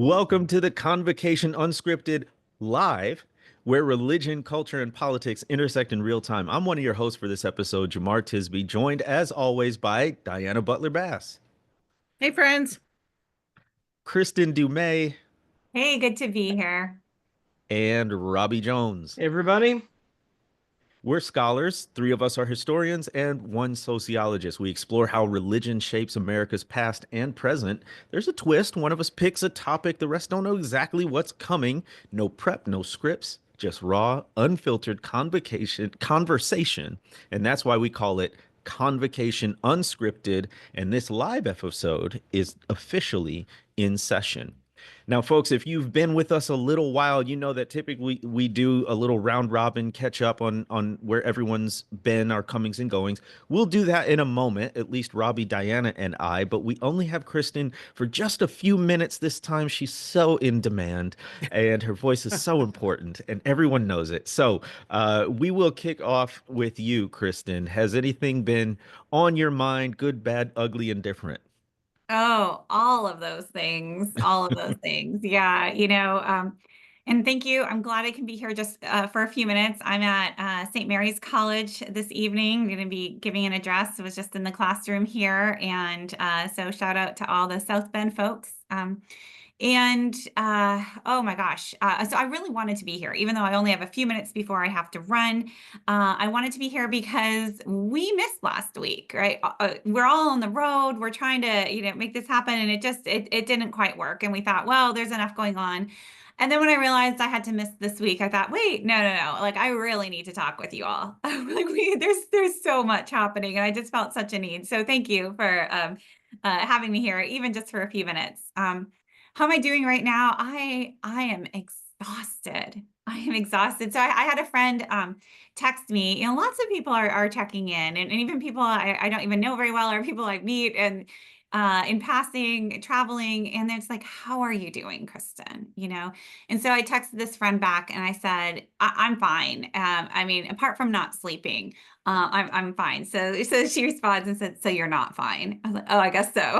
Welcome to the Convocation Unscripted Live, where religion, culture, and politics intersect in real time. I'm one of your hosts for this episode, Jemar Tisby, joined as always by Diana Butler Bass, Hey, friends. Kristin Du Mez, Hey, good to be here. and Robbie Jones. Hey, everybody. We're scholars. Three of us are historians and one sociologist. We explore how religion shapes America's past and present. There's a twist. One of us picks a topic, the rest don't know exactly what's coming. No prep, no scripts, just raw, unfiltered conversation. And that's why we call it Convocation Unscripted. And this live episode is officially in session. Now, folks, if you've been with us a little while, you know that typically we do a little round robin catch up on where everyone's been, our comings and goings. We'll do that in a moment, at least Robbie, Diana, and I, but we only have Kristin for just a few minutes this time. She's so in demand and her voice is so important and everyone knows it. So we will kick off with you, Kristin. Has anything been on your mind, good, bad, ugly, and different? Oh, all of those things, all of those things. Yeah, and thank you. I'm glad I can be here just for a few minutes. I'm at St. Mary's College this evening. I'm going to be giving an address. I was just in the classroom here. And so shout out to all the South Bend folks. And oh my gosh, so I really wanted to be here, even though I only have a few minutes before I have to run. I wanted to be here because we missed last week, right? We're all on the road. We're trying to, make this happen, and it didn't quite work. And we thought, well, there's enough going on. And then when I realized I had to miss this week, I thought, wait, no, no, no. Like, I really need to talk with you all. Like, there's so much happening, and I just felt such a need. So thank you for having me here, even just for a few minutes. How am I doing right now? I am exhausted. I am exhausted. So I had a friend text me. Lots of people are checking in, and even people I don't even know very well, or people I meet and in passing, traveling, and it's like, how are you doing, Kristin? And so I texted this friend back, and I said, I'm fine. I mean, apart from not sleeping, I'm fine. So she responds and said, so you're not fine. I was like, oh, I guess so.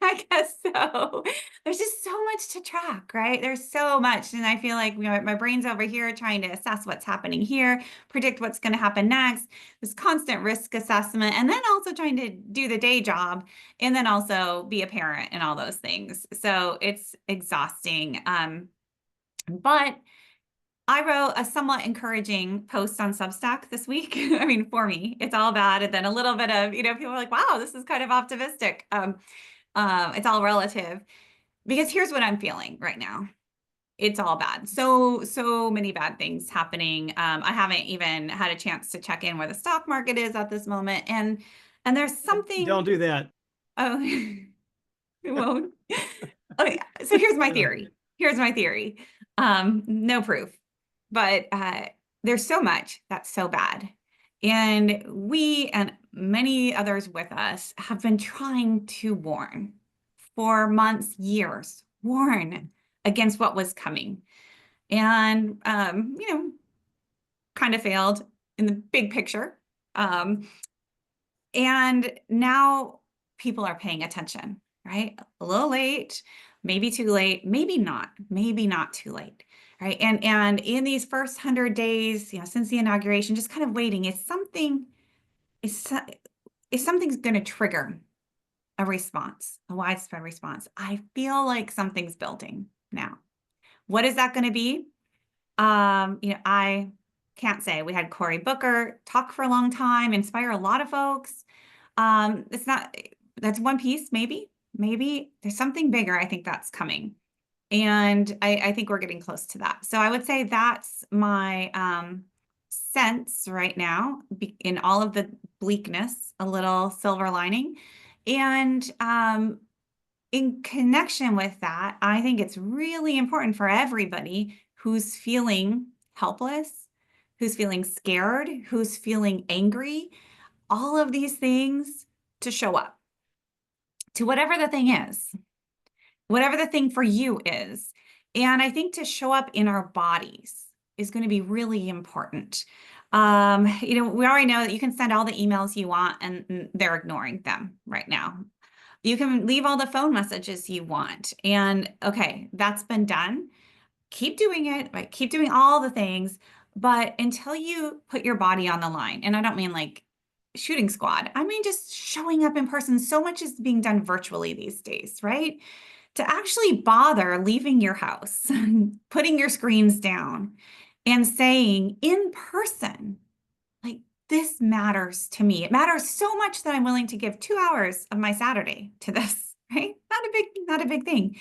I guess so. There's just so much to track, right? There's so much. And I feel like my brain's over here trying to assess what's happening here, predict what's going to happen next, this constant risk assessment, and then also trying to do the day job, and then also be a parent and all those things. So it's exhausting. But I wrote a somewhat encouraging post on Substack this week. I mean, for me, it's all bad. And then a little bit of, people are like, wow, this is kind of optimistic. It's all relative, because here's what I'm feeling right now. It's all bad. So many bad things happening. I haven't even had a chance to check in where the stock market is at this moment. And there's something. Don't do that. Oh, it won't. Okay, so here's my theory. No proof, but there's so much that's so bad. And we and many others with us have been trying to warn for months, years, warn against what was coming. And, kind of failed in the big picture. And now people are paying attention, right? A little late, maybe too late, maybe not too late, right? And in these first 100 days, since the inauguration, just kind of waiting, if something's going to trigger a response, a widespread response, I feel like something's building now. What is that going to be? I can't say. We had Cory Booker talk for a long time, inspire a lot of folks. That's one piece, maybe there's something bigger. I think that's coming. And I think we're getting close to that. So I would say that's my sense right now, in all of the bleakness, a little silver lining. And in connection with that, I think it's really important for everybody who's feeling helpless, who's feeling scared, who's feeling angry, all of these things, to show up to whatever the thing is, whatever the thing for you is. And I think to show up in our bodies is going to be really important. We already know that you can send all the emails you want and they're ignoring them right now. You can leave all the phone messages you want. And okay, that's been done. Keep doing it, right? Keep doing all the things, but until you put your body on the line, and I don't mean like shooting squad, I mean just showing up in person. So much is being done virtually these days, right? To actually bother leaving your house, putting your screens down, and saying in person, like, this matters to me. It matters so much that I'm willing to give 2 hours of my Saturday to this, right? Not a big thing.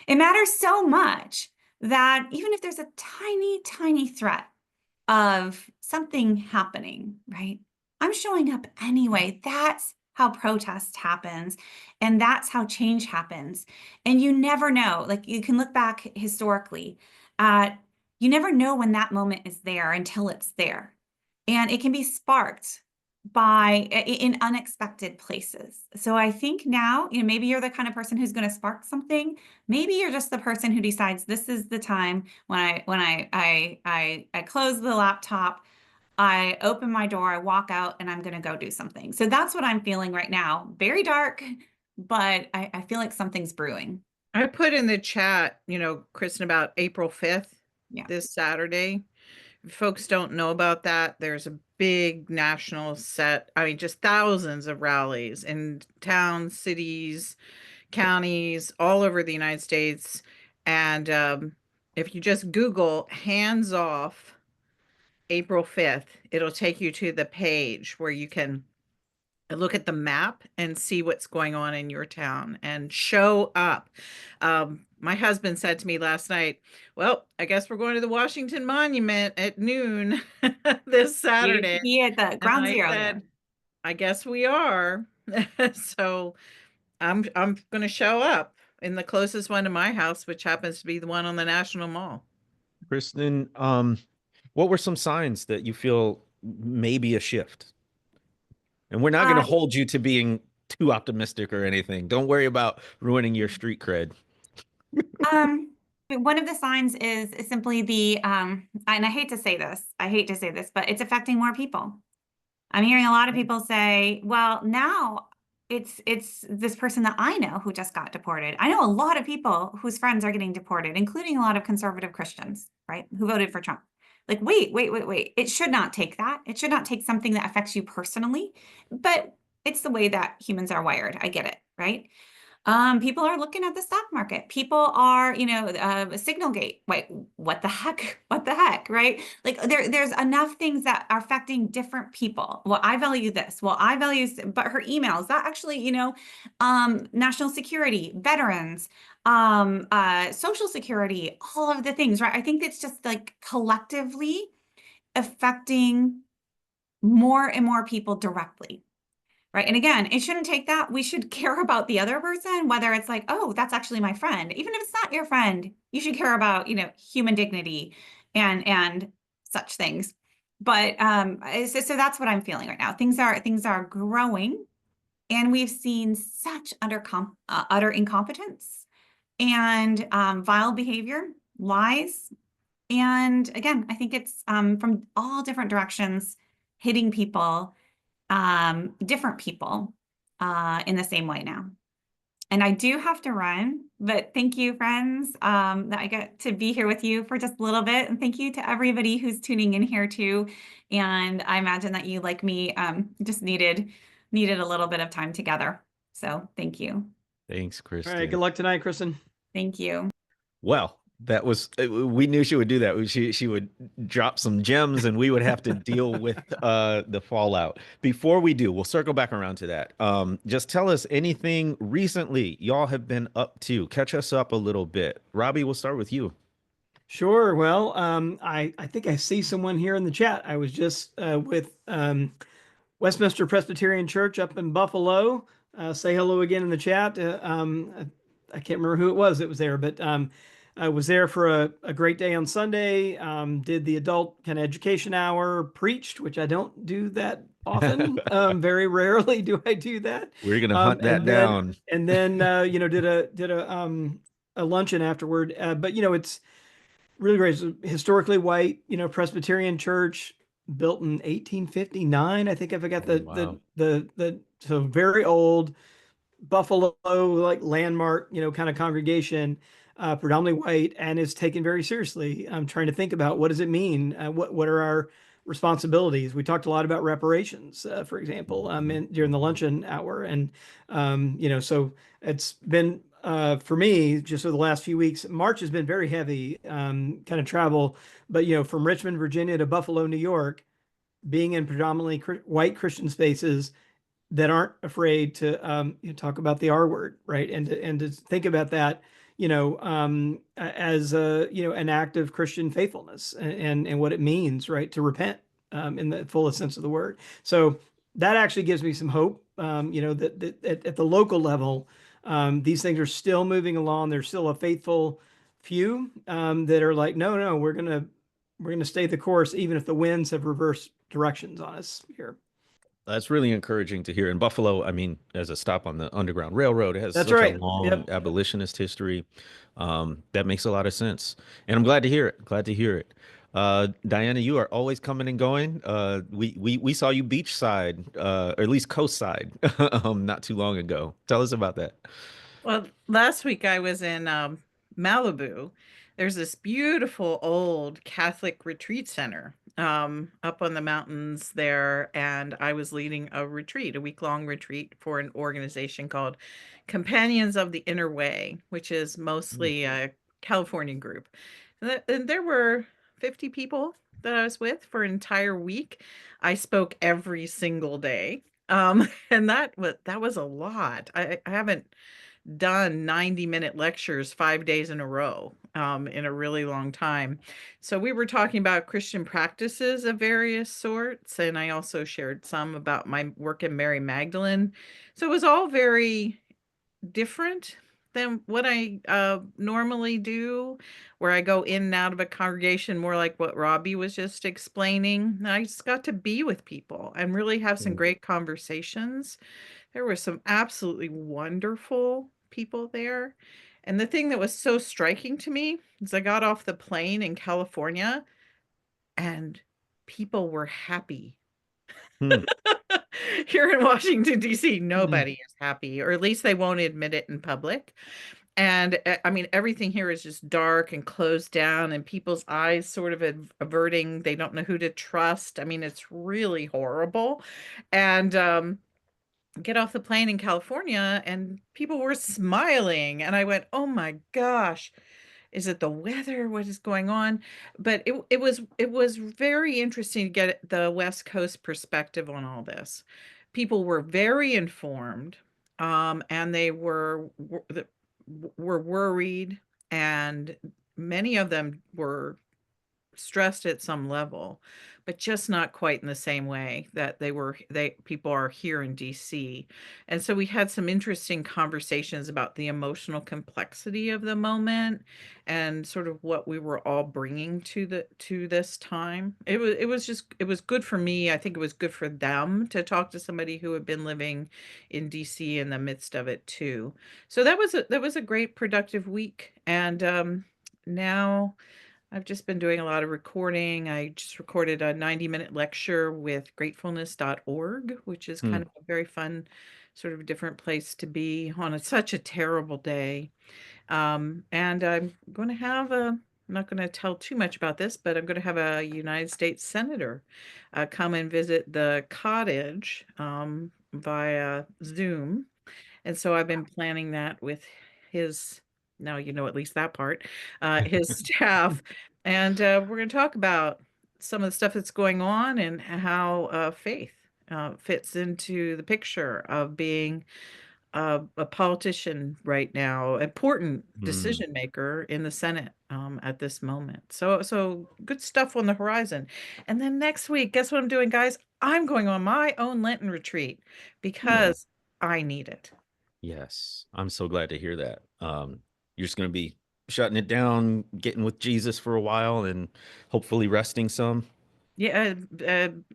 It matters so much that even if there's a tiny, tiny threat of something happening, right? I'm showing up anyway. That's how protest happens. And that's how change happens. And you never know, like you can look back historically at, you never know when that moment is there until it's there. And it can be sparked in unexpected places. So I think now, maybe you're the kind of person who's going to spark something. Maybe you're just the person who decides this is the time when I close the laptop, I open my door, I walk out, and I'm going to go do something. So that's what I'm feeling right now. Very dark, but I feel like something's brewing. I put in the chat, Kristen, about April 5th, Yeah. this Saturday. If folks don't know about that, there's a big national set. I mean, just thousands of rallies in towns, cities, counties, all over the United States. And if you just Google hands off April 5th, it'll take you to the page where you can look at the map and see what's going on in your town and show up. My husband said to me last night, well, I guess we're going to the Washington Monument at noon this Saturday. He at the And ground I zero said, there. I guess we are. So I'm going to show up in the closest one to my house, which happens to be the one on the National Mall. Kristen, what were some signs that you feel maybe a shift? And we're not going to Uh, hold you to being too optimistic or anything. Don't worry about ruining your street cred. one of the signs is simply and I hate to say this, but it's affecting more people. I'm hearing a lot of people say, well, now it's this person that I know who just got deported. I know a lot of people whose friends are getting deported, including a lot of conservative Christians, right, who voted for Trump. Like, wait. It should not take that. It should not take something that affects you personally, but it's the way that humans are wired. I get it, right? People are looking at the stock market. People are, Signalgate. Wait, what the heck? What the heck? Right? Like there's enough things that are affecting different people. Well, I value this. Well, I value, but her emails, that actually, national security, veterans, social security, all of the things, right? I think it's just like collectively affecting more and more people directly. Right. And again, it shouldn't take that. We should care about the other person, whether it's like, oh, that's actually my friend. Even if it's not your friend, you should care about, human dignity and such things. But so that's what I'm feeling right now. Things are growing, and we've seen such utter incompetence and vile behavior, lies. And again, I think it's from all different directions hitting people, different people in the same way now. And I do have to run, but thank you, friends, that I get to be here with you for just a little bit. And thank you to everybody who's tuning in here too. And I imagine that you, like me, just needed a little bit of time together. So thank you. Thanks, All right. Kristen. Good luck tonight, Kristen. Thank you. Well, that was we knew she would do that. She would drop some gems and we would have to deal with the fallout. Before we do, we'll circle back around to that. Just tell us anything recently y'all have been up to. Catch us up a little bit. Robbie, we'll start with you. Sure. Well, I think I see someone here in the chat. I was just with Westminster Presbyterian Church up in Buffalo. Say hello again in the chat. I can't remember who it was that was there, but I was there for a great day on Sunday. Did the adult kind of education hour, preached, which I don't do that often. Very rarely do I do that. We're gonna hunt that down. And then did a luncheon afterward. But it's really great. It's a historically white, Presbyterian church built in 1859. I think I forgot Oh, wow. the so very old. Buffalo, like landmark, kind of congregation, predominantly white, and is taken very seriously. I'm trying to think about what does it mean? What are our responsibilities? We talked a lot about reparations, for example, during the luncheon hour, and so it's been for me just over the last few weeks. March has been very heavy, kind of travel, but from Richmond, Virginia to Buffalo, New York, being in predominantly white Christian spaces that aren't afraid to talk about the R word, right? And to think about that, as an act of Christian faithfulness and what it means, right, to repent in the fullest sense of the word. So that actually gives me some hope, that at the local level, these things are still moving along. There's still a faithful few that are like, no, we're gonna stay the course, even if the winds have reversed directions on us here. That's really encouraging to hear. In Buffalo, I mean, as a stop on the Underground Railroad, it has That's such a right. long Yep. abolitionist history. That makes a lot of sense. And I'm glad to hear it. Glad to hear it. Diana, you are always coming and going. We saw you beachside, or at least coastside, not too long ago. Tell us about that. Well, last week I was in Malibu. There's this beautiful old Catholic retreat center up on the mountains there, and I was leading a retreat, a week-long retreat for an organization called Companions of the Inner Way, which is Mm. mostly a California group. And there were 50 people that I was with for an entire week. I spoke every single day. And that was a lot. I haven't done 90-minute lectures 5 days in a row in a really long time. So we were talking about Christian practices of various sorts, and I also shared some about my work in Mary Magdalene. So it was all very different than what I normally do, where I go in and out of a congregation, more like what Robbie was just explaining. And I just got to be with people and really have some Mm. great conversations. There were some absolutely wonderful people there. And the thing that was so striking to me is I got off the plane in California and people were happy. Hmm. Here in Washington, D.C., Mm. nobody is happy, or at least they won't admit it in public. And I mean, everything here is just dark and closed down, and people's eyes sort of averting. They don't know who to trust. I mean, it's really horrible. And get off the plane in California and people were smiling and I went, "Oh my gosh, is it the weather? What is going on?" But it was very interesting to get the West Coast perspective on all this. People were very informed, and they were worried, and many of them were stressed at some level, but just not quite in the same way that they people are here in DC. And so we had some interesting conversations about the emotional complexity of the moment and sort of what we were all bringing to this time. It was good for me. I think it was good for them to talk to somebody who had been living in DC in the midst of it too. So that was a great productive week. And now I've just been doing a lot of recording. I just recorded a 90-minute lecture with gratefulness.org, which is Hmm. kind of a very fun, sort of different place to be on such a terrible day. And I'm going to have I'm not going to tell too much about this, but I'm going to have a United States Senator come and visit the cottage via Zoom. And so I've been planning that with his, now you know at least that part, his staff. And we're going to talk about some of the stuff that's going on and how faith fits into the picture of being a politician right now, important Hmm. decision maker in the Senate at this moment. So good stuff on the horizon. And then next week, guess what I'm doing, guys? I'm going on my own Lenten retreat Hmm. because I need it. Yes, I'm so glad to hear that. You're just going to be shutting it down, getting with Jesus for a while, and hopefully resting some. Yeah,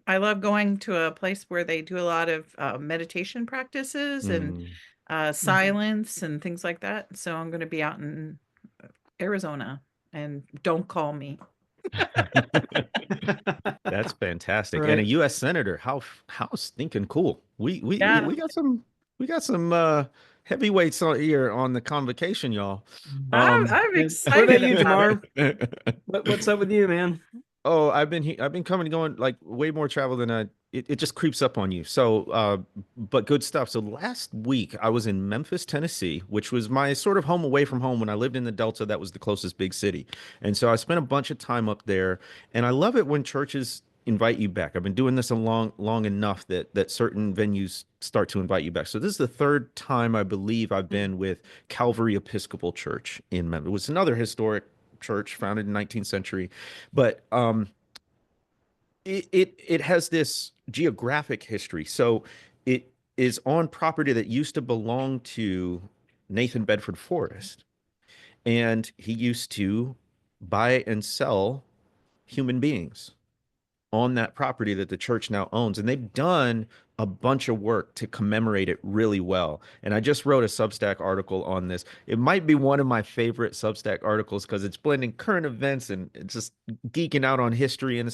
I love going to a place where they do a lot of meditation practices and Mm. silence and things like that. So I'm going to be out in Arizona, and don't call me. That's fantastic. And a Right. U.S. senator, how stinking cool. We we we Yeah, we got some We got some heavyweights on here on the convocation, y'all. I'm And what about excited you, about it. Jemar? What's up with you, man? Oh, I've been coming and going like way more travel than it just creeps up on you. So but good stuff. So last week I was in Memphis, Tennessee, which was my sort of home away from home. When I lived in the Delta, that was the closest big city. And so I spent a bunch of time up there, and I love it when churches invite you back. I've been doing this a long enough that certain venues start to invite you back. So this is the third time I believe I've been with Calvary Episcopal Church in Memphis. It was another historic church founded in 19th century, but it has this geographic history. So it is on property that used to belong to Nathan Bedford Forrest, and he used to buy and sell human beings on that property that the church now owns. And they've done a bunch of work to commemorate it really well. And I just wrote a Substack article on this. It might be one of my favorite Substack articles because it's blending current events and it's just geeking out on history. And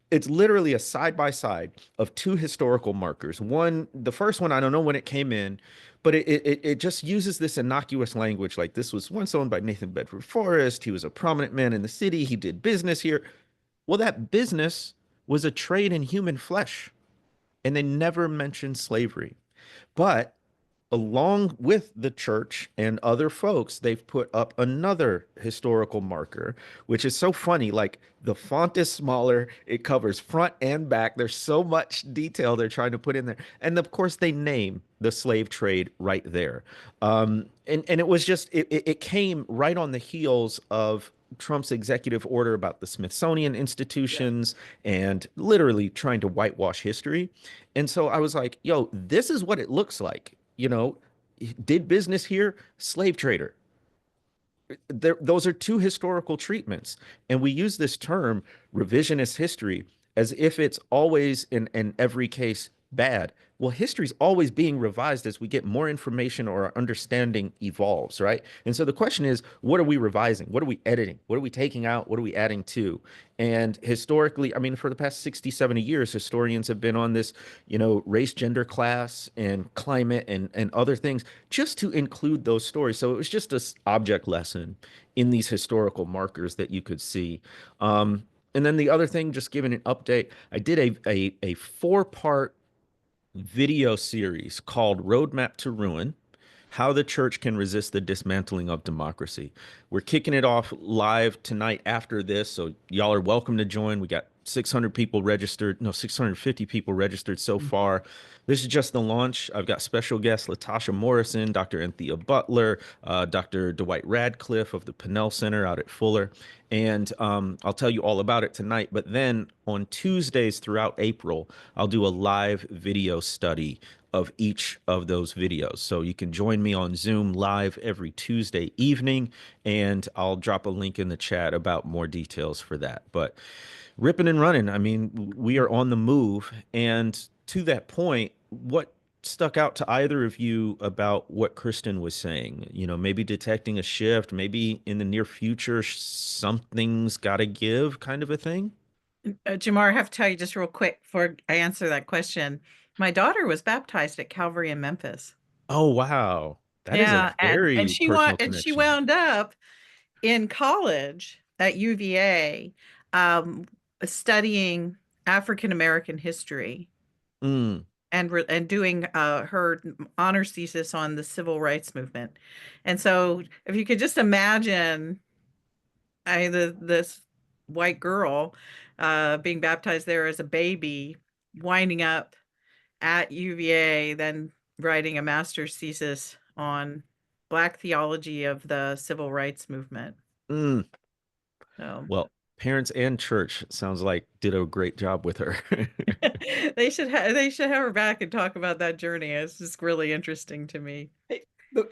it's literally a side by side of two historical markers. One, the first one, I don't know when it came in, but it just uses this innocuous language like this was once owned by Nathan Bedford Forrest. He was a prominent man in the city. He did business here. Well, that business was a trade in human flesh, and they never mentioned slavery. But along with the church and other folks, they've put up another historical marker, which is so funny. Like the font is smaller, it covers front and back. There's so much detail they're trying to put in there. And of course, they name the slave trade right there. And it was just, it came right on the heels of Trump's executive order about the Smithsonian institutions and literally trying to whitewash history. And so I was like, yo, this is what it looks like. Did business here, slave trader. Those are two historical treatments. And we use this term revisionist history as if it's always in every case bad. Well, history's always being revised as we get more information or our understanding evolves, right? And so the question is, what are we revising? What are we editing? What are we taking out? What are we adding to? And historically, I mean, for the past 60, 70 years, historians have been on this, race, gender, class, and climate and other things just to include those stories. So it was just this object lesson in these historical markers that you could see. And then the other thing, just giving an update, I did a four-part video series called Roadmap to Ruin: How the Church Can Resist the Dismantling of Democracy. We're kicking it off live tonight after this, so y'all are welcome to join. We got 600 people registered, no, 650 people registered so far. This is just the launch. I've got special guests Latasha Morrison, Dr. Anthea Butler, Dr. Dwight Radcliffe of the Pennell Center out at Fuller. And I'll tell you all about it tonight. But then on Tuesdays throughout April, I'll do a live video study of each of those videos. So you can join me on Zoom live every Tuesday evening, and I'll drop a link in the chat about more details for that. But ripping and running, I mean, we are on the move. And to that point, what stuck out to either of you about what Kristin was saying? Maybe detecting a shift, maybe in the near future, something's got to give, kind of a thing? Jemar, I have to tell you just real quick before I answer that question. My daughter was baptized at Calvary in Memphis. Oh, wow. That is a Yeah, and very personal she connection. wound up in college at UVA, studying African American history Mm, and doing her honors thesis on the civil rights movement. And so, if you could just imagine, this white girl being baptized there as a baby, winding up at UVA, then writing a master's thesis on Black theology of the civil rights movement. mm. So Well, parents and church sounds like did a great job with her. they should have her back and talk about that journey. It's just really interesting to me. Hey,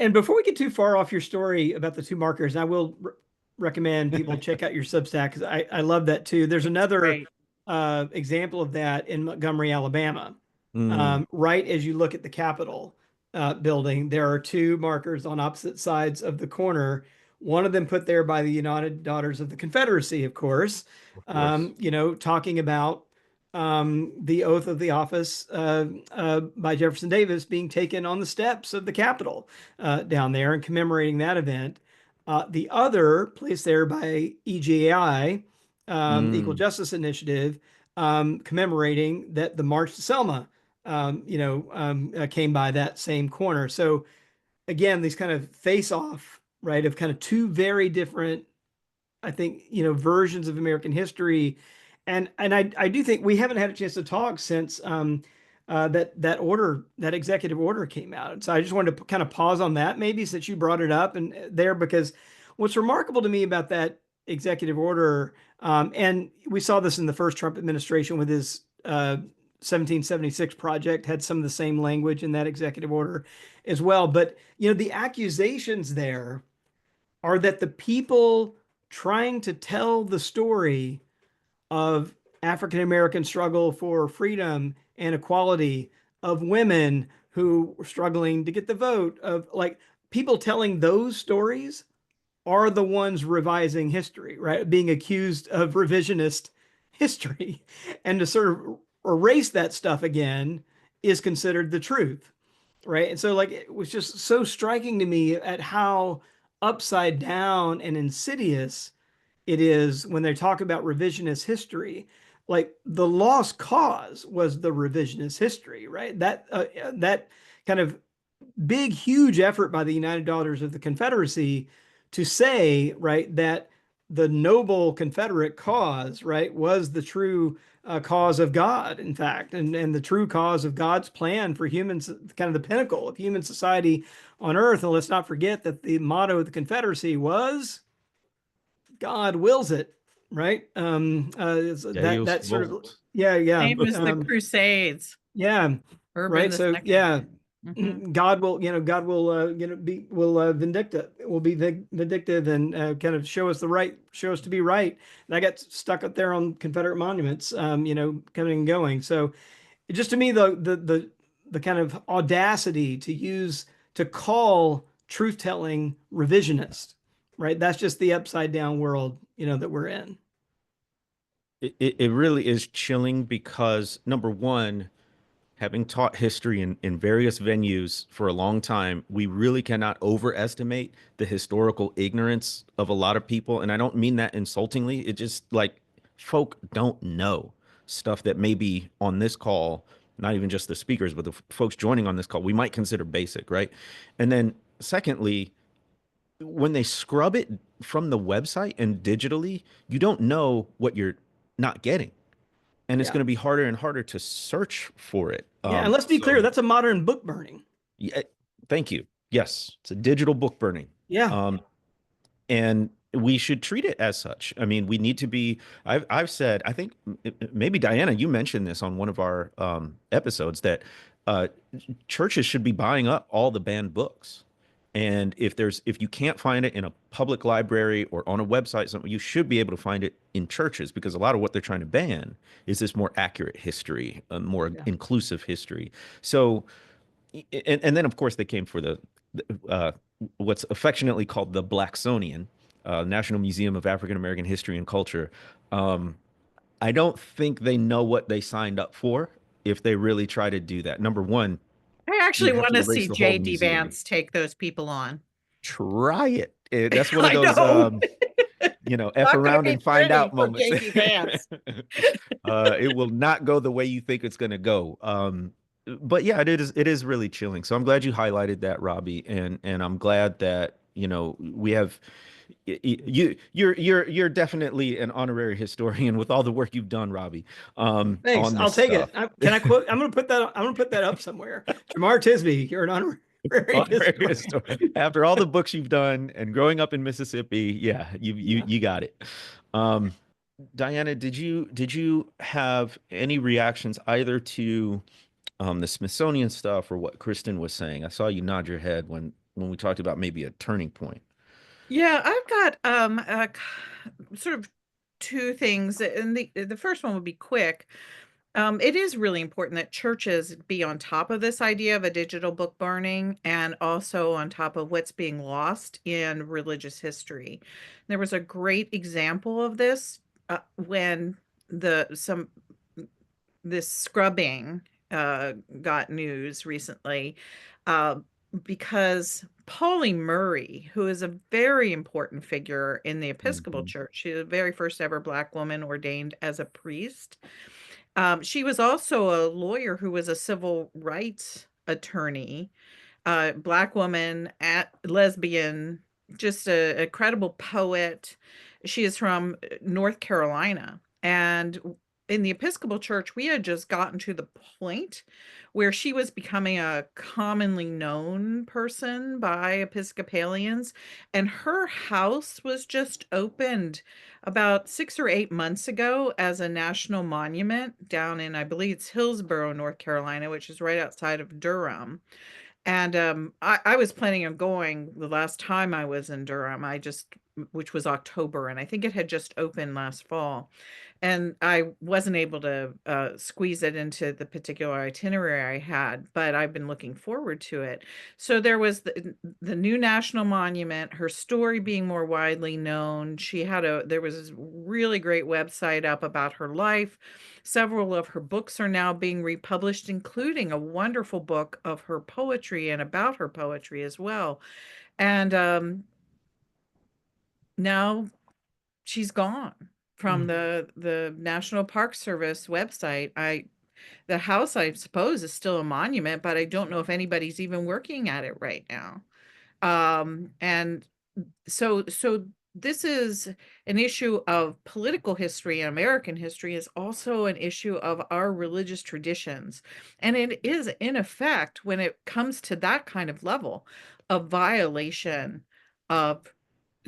and before we get too far off your story about the two markers, I will recommend people check out your Substack because I love that too. There's another Right. example of that in Montgomery, Alabama. Mm, Right as you look at the Capitol building, there are two markers on opposite sides of the corner. One of them put there by the United Daughters of the Confederacy, of course, of course. talking about the oath of the office by Jefferson Davis being taken on the steps of the Capitol down there and commemorating that event. The other placed there by EGI, the Equal Mm. Justice Initiative, commemorating that the March to Selma, came by that same corner. So again, these kind of face off, right, of kind of two very different, I think, versions of American history. And I do think we haven't had a chance to talk since that executive order came out. So I just wanted to kind of pause on that, maybe since you brought it up and there, because what's remarkable to me about that executive order, and we saw this in the first Trump administration with his 1776 project, had some of the same language in that executive order as well. But the accusations there are that the people trying to tell the story of African American struggle for freedom and equality, of women who were struggling to get the vote, of like people telling those stories are the ones revising history, right? Being accused of revisionist history. And to sort of erase that stuff again is considered the truth, right? And so, like, it was just so striking to me at how upside down and insidious it is when they talk about revisionist history. Like, the lost cause was the revisionist history, right? That kind of big, huge effort by the United Daughters of the Confederacy to say, right, that the noble Confederate cause, right, was the true cause of God, in fact, and the true cause of God's plan for humans, kind of the pinnacle of human society on earth. And let's not forget that the motto of the Confederacy was God wills it, right? Deus That sort of, Vult. yeah. Same as the Crusades, Yeah, Urban right. the So Second. yeah, Mhm. God will, God will, will be vindictive and kind of show us to be right. And I got stuck up there on Confederate monuments, coming and going. So just to me, the kind of audacity to call truth telling revisionist, right? That's just the upside down world, that we're in. It really is chilling because number one, having taught history in various venues for a long time, we really cannot overestimate the historical ignorance of a lot of people. And I don't mean that insultingly. It just like folk don't know stuff that maybe on this call, not even just the speakers, but the folks joining on this call, we might consider basic, right? And then secondly, when they scrub it from the website and digitally, you don't know what you're not getting. And it's Yeah. going to be harder and harder to search for it. Yeah. And let's be clear, that's a modern book burning. Yeah, thank you. Yes, it's a digital book burning. Yeah. And we should treat it as such. I mean, we need to be. I've said. I think maybe Diana, you mentioned this on one of our episodes that uh, churches should be buying up all the banned books. And if you can't find it in a public library or on a website, something you should be able to find it in churches because a lot of what they're trying to ban is this more accurate history, a more Yeah. inclusive history. So and then of course they came for the what's affectionately called the Blacksonian, National Museum of African American History and Culture. I don't think they know what they signed up for if they really try to do that. Number one, I actually you'd have want to to erase see the whole J.D. museum. Vance take those people on. Try it. That's one of I those know. F Not gonna around be and find pretty out for moments. J.D. Vance. It will not go the way you think it's going to go. But yeah, it is really chilling. So I'm glad you highlighted that, Robbie, and I'm glad that we have you're definitely an honorary historian with all the work you've done, Robbie, Thanks. on I'll this take it. stuff. Can I quote? I'm gonna put that up somewhere. Jemar Tisby, you're an honorary Honorary historian. historian. After all the books you've done and growing up in Mississippi, yeah, you got it. Um, Diana, did you have any reactions either to the Smithsonian stuff or what Kristen was saying? I saw you nod your head when we talked about maybe a turning point. Yeah, I've got sort of two things, and the first one would be quick. It is really important that churches be on top of this idea of a digital book burning and also on top of what's being lost in religious history. There was a great example of this when some this scrubbing got news recently, uh, because Pauli Murray, who is a very important figure in the Episcopal Mhm. Church, she's the very first ever Black woman ordained as a priest. She was also a lawyer who was a civil rights attorney, Black woman, lesbian, just a credible poet. She is from North Carolina. And in the Episcopal Church, we had just gotten to the point where she was becoming a commonly known person by Episcopalians. And her house was just opened about 6 or 8 months ago as a national monument down in, I believe it's Hillsborough, North Carolina, which is right outside of Durham. And I was planning on going the last time I was in Durham. Which was October, and I think it had just opened last fall. And I wasn't able to squeeze it into the particular itinerary I had, but I've been looking forward to it. So there was the new national monument, her story being more widely known. There was this really great website up about her life. Several of her books are now being republished, including a wonderful book of her poetry and about her poetry as well. And now she's gone from the National Park Service website. The house, I suppose, is still a monument, but I don't know if anybody's even working at it right now. And so this is an issue of political history, and American history is also an issue of our religious traditions. And it is, in effect, when it comes to that kind of level, a violation of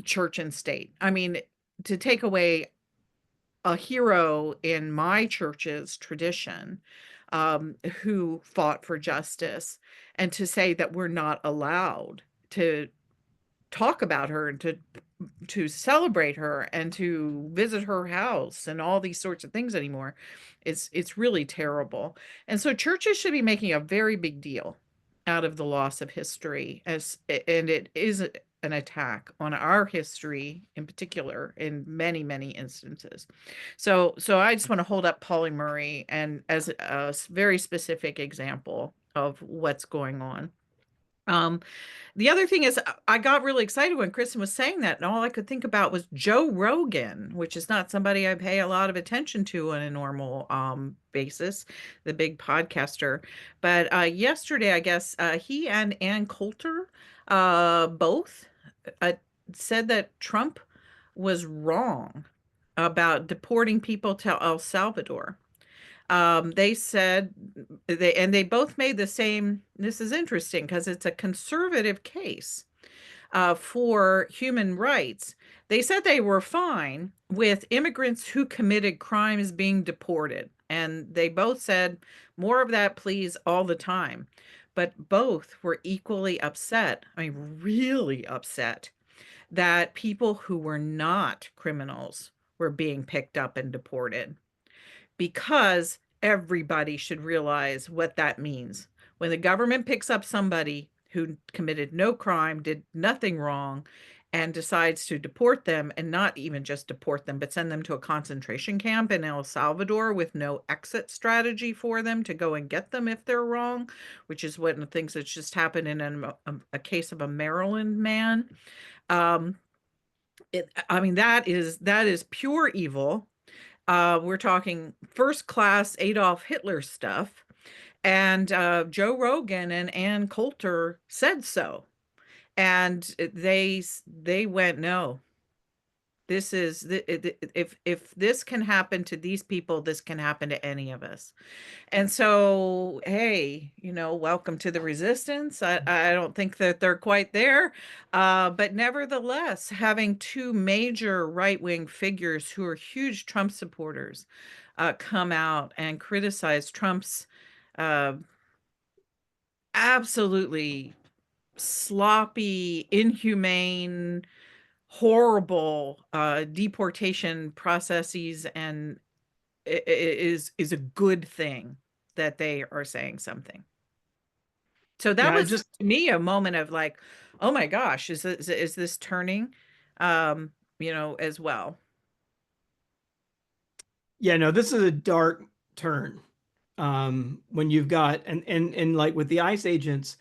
church and state. I mean, to take away a hero in my church's tradition, who fought for justice, and to say that we're not allowed to talk about her and to celebrate her and to visit her house and all these sorts of things anymore, it's really terrible. And so churches should be making a very big deal out of the loss of history, and it is an attack on our history in particular in many, many instances. So I just want to hold up Pauli Murray and as a very specific example of what's going on. The other thing is, I got really excited when Kristen was saying that, and all I could think about was Joe Rogan, which is not somebody I pay a lot of attention to on a normal basis, the big podcaster. But yesterday, I guess he and Ann Coulter both uh, said that Trump was wrong about deporting people to El Salvador. They said they both made the same. This is interesting because it's a conservative case for human rights. They said they were fine with immigrants who committed crimes being deported. And they both said, more of that, please, all the time. But both were equally upset. I mean, really upset that people who were not criminals were being picked up and deported, because everybody should realize what that means. When the government picks up somebody who committed no crime, did nothing wrong, and decides to deport them, and not even just deport them, but send them to a concentration camp in El Salvador with no exit strategy for them to go and get them if they're wrong, which is one of the things that's just happened in a case of a Maryland man. I mean, that is pure evil. We're talking first class Adolf Hitler stuff. And Joe Rogan and Ann Coulter said so. And they went, no, this is if this can happen to these people, this can happen to any of us. And so, hey, welcome to the resistance. I don't think that they're quite there. But nevertheless, having two major right-wing figures who are huge Trump supporters come out and criticize Trump's uh, absolutely sloppy, inhumane, horrible deportation processes, and is a good thing that they are saying something. So that Yeah, was just to me a moment of like, oh my gosh, is this turning, as well? yeah, no, this is a dark turn. when you've got and like with the ICE agents,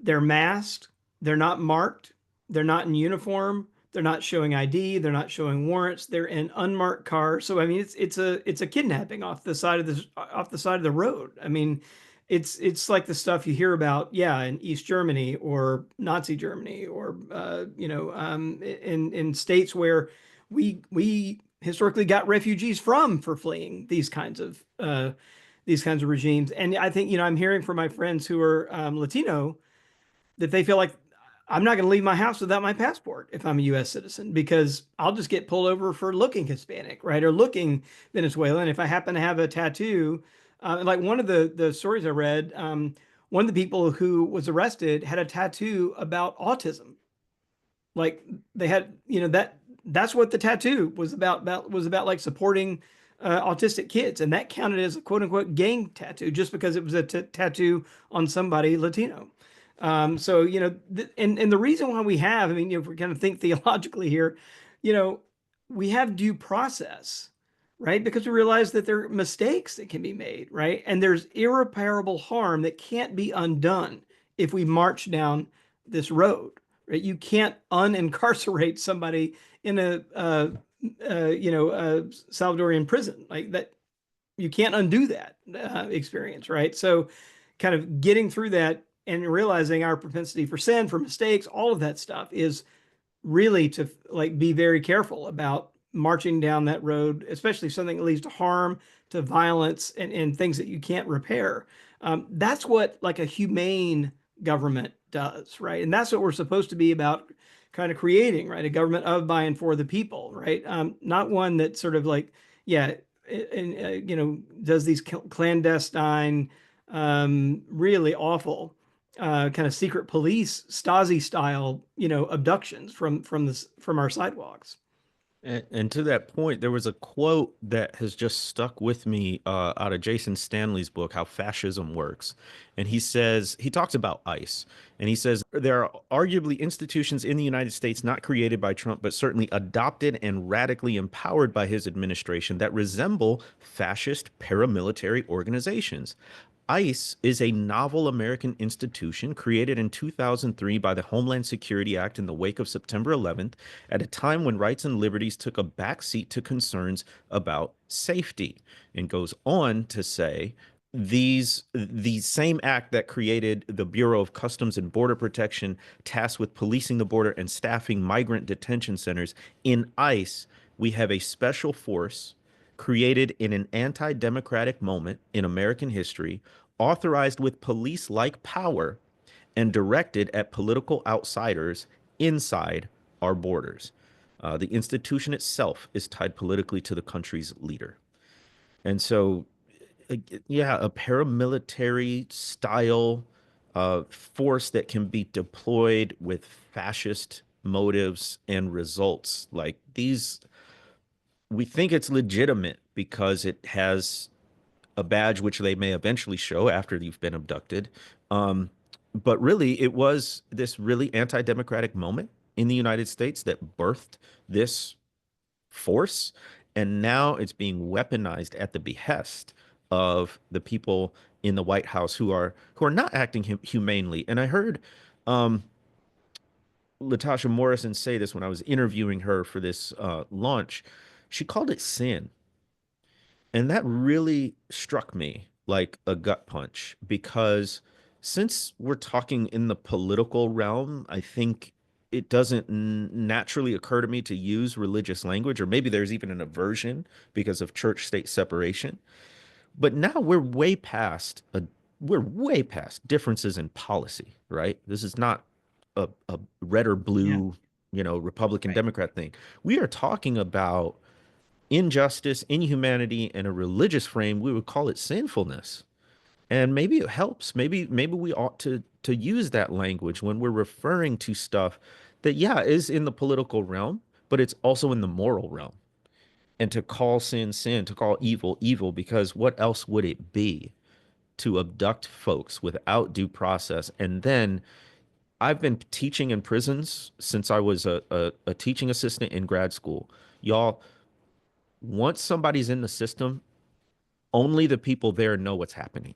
they're masked, they're not marked, they're not in uniform, they're not showing ID, they're not showing warrants, they're in unmarked cars. So I mean, it's a kidnapping off the side of the road. I mean, it's like the stuff you hear about, yeah, in East Germany or Nazi Germany or in states where we historically got refugees from for fleeing these kinds of regimes. And I think, I'm hearing from my friends who are Latino that they feel like I'm not going to leave my house without my passport if I'm a U.S. citizen because I'll just get pulled over for looking Hispanic, right, or looking Venezuelan. If I happen to have a tattoo, like one of the stories I read, one of the people who was arrested had a tattoo about autism. Like they had, that's what the tattoo was about like supporting autistic kids, and that counted as a quote unquote gang tattoo just because it was a tattoo on somebody Latino. So and the reason why we have, I mean, if we kind of think theologically here, we have due process, right? Because we realize that there are mistakes that can be made, right? And there's irreparable harm that can't be undone if we march down this road, right? You can't unincarcerate somebody in a Salvadorian prison like that. You can't undo that experience, right? So, kind of getting through that and realizing our propensity for sin, for mistakes, all of that stuff is really to like be very careful about marching down that road, especially something that leads to harm, to violence, and things that you can't repair. That's what like a humane government does, right? And that's what we're supposed to be about kind of creating, right? A government of, by, and for the people, right? Not one that sort of like, yeah, and does these clandestine, really awful kind of secret police Stasi style, abductions from our sidewalks. And to that point, there was a quote that has just stuck with me out of Jason Stanley's book, How Fascism Works. And he talks about ICE. And he says, there are arguably institutions in the United States not created by Trump, but certainly adopted and radically empowered by his administration that resemble fascist paramilitary organizations. ICE is a novel American institution created in 2003 by the Homeland Security Act in the wake of September 11th, at a time when rights and liberties took a backseat to concerns about safety. And goes on to say, the same act that created the Bureau of Customs and Border Protection, tasked with policing the border and staffing migrant detention centers, in ICE, we have a special force created in an anti-democratic moment in American history, authorized with police-like power, and directed at political outsiders inside our borders. The institution itself is tied politically to the country's leader. And so, yeah, a paramilitary style force that can be deployed with fascist motives and results like these, we think it's legitimate because it has a badge which they may eventually show after you've been abducted. But really, it was this really anti-democratic moment in the United States that birthed this force, and now it's being weaponized at the behest of the people in the White House who are not acting humanely. And I heard Latasha Morrison say this when I was interviewing her for this launch. She called it sin. And that really struck me like a gut punch because since we're talking in the political realm, I think it doesn't naturally occur to me to use religious language, or maybe there's even an aversion because of church-state separation. But now we're way past differences in policy, right? This is not a red or blue, Republican Right. Democrat thing. We are talking about injustice, inhumanity, and a religious frame. We would call it sinfulness. And maybe it helps. Maybe we ought to use that language when we're referring to stuff that, yeah, is in the political realm, but it's also in the moral realm. And to call sin sin, to call evil evil, because what else would it be to abduct folks without due process? And then I've been teaching in prisons since I was a teaching assistant in grad school. Y'all, once somebody's in the system, only the people there know what's happening.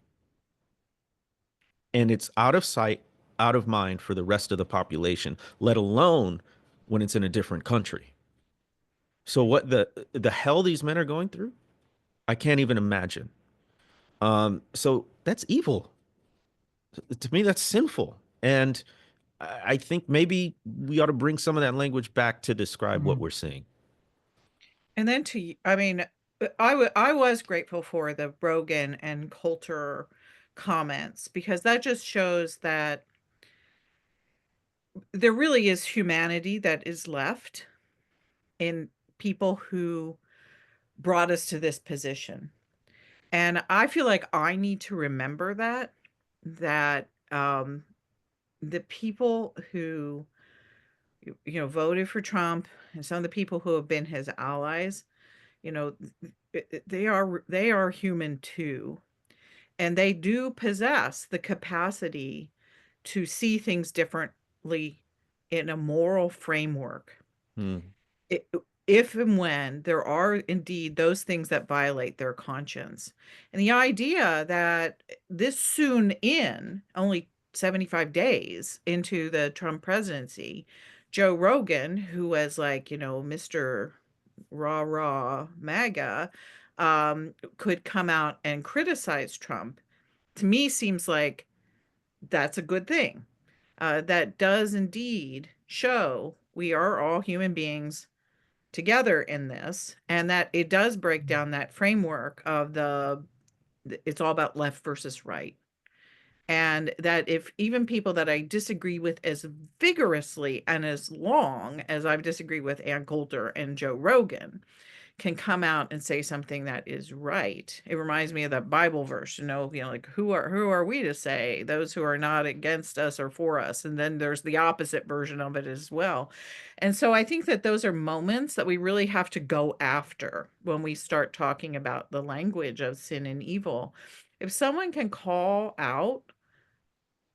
And it's out of sight, out of mind for the rest of the population, let alone when it's in a different country. So what the hell these men are going through, I can't even imagine. So that's evil. To me, that's sinful. And I think maybe we ought to bring some of that language back to describe what we're seeing. And then I mean, I was grateful for the Rogan and Coulter comments, because that just shows that there really is humanity that is left in people who brought us to this position. And I feel like I need to remember that the people who voted for Trump, and some of the people who have been his allies, you know, they are human too, and they do possess the capacity to see things differently in a moral framework. Hmm. I If and when there are indeed those things that violate their conscience. And the idea that this soon in, only 75 days into the Trump presidency, Joe Rogan, who was like, Mr. Rah rah MAGA, could come out and criticize Trump, to me seems like that's a good thing. That does indeed show we are all human beings together in this, and that it does break down that framework of it's all about left versus right. And that if even people that I disagree with as vigorously and as long as I've disagreed with Ann Coulter and Joe Rogan, can come out and say something that is right. It reminds me of that Bible verse, like who are we to say those who are not against us or for us? And then there's the opposite version of it as well. And so I think that those are moments that we really have to go after when we start talking about the language of sin and evil. If someone can call out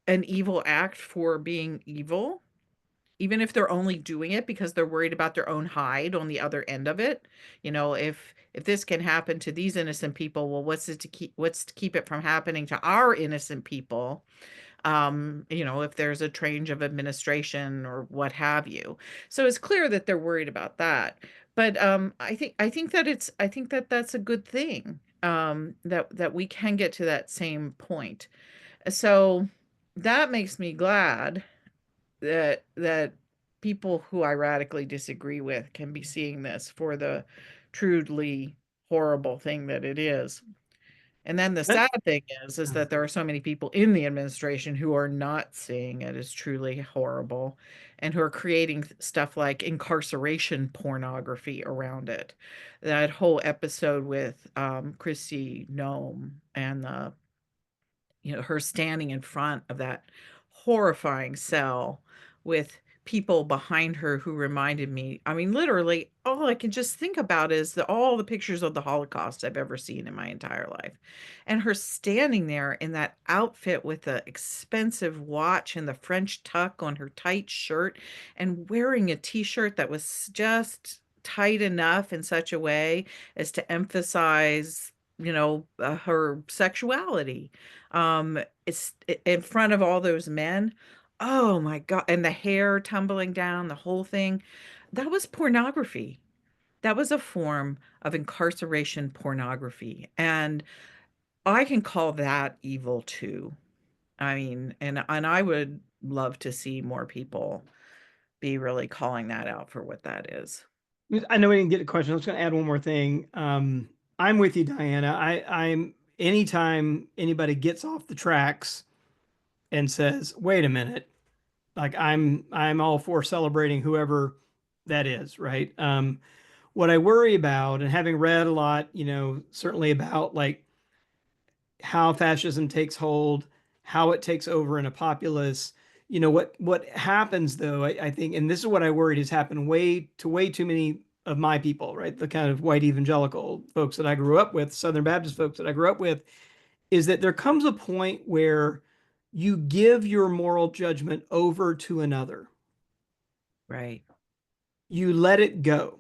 an evil act for being evil, even if they're only doing it because they're worried about their own hide on the other end of it, if this can happen to these innocent people, well, what's to keep it from happening to our innocent people? If there's a change of administration or what have you. So it's clear that they're worried about that. But I think that that's a good thing. That we can get to that same point. So that makes me glad that people who I radically disagree with can be seeing this for the truly horrible thing that it is. And then the sad thing is that there are so many people in the administration who are not seeing it as truly horrible, and who are creating stuff like incarceration pornography around it. That whole episode with Kristi Noem and her standing in front of that horrifying cell with people behind her who reminded me, I mean, literally, all I can just think about is all the pictures of the Holocaust I've ever seen in my entire life. And her standing there in that outfit with the expensive watch and the French tuck on her tight shirt, and wearing a t-shirt that was just tight enough in such a way as to emphasize her sexuality, it's in front of all those men. Oh my God. And the hair tumbling down, the whole thing. That was pornography. That was a form of incarceration pornography. And I can call that evil too. I mean, and I would love to see more people be really calling that out for what that is. I know we didn't get a question. I was going to add one more thing. I'm with you, Diana. I'm anytime anybody gets off the tracks and says, "Wait a minute," like I'm all for celebrating whoever that is, right? What I worry about, and having read a lot, certainly about like how fascism takes hold, how it takes over in a populace. What happens though, I think, and this is what I worried has happened to way too many of my people, right? The kind of white evangelical folks that I grew up with, Southern Baptist folks that I grew up with, is that there comes a point where you give your moral judgment over to another. Right. You let it go.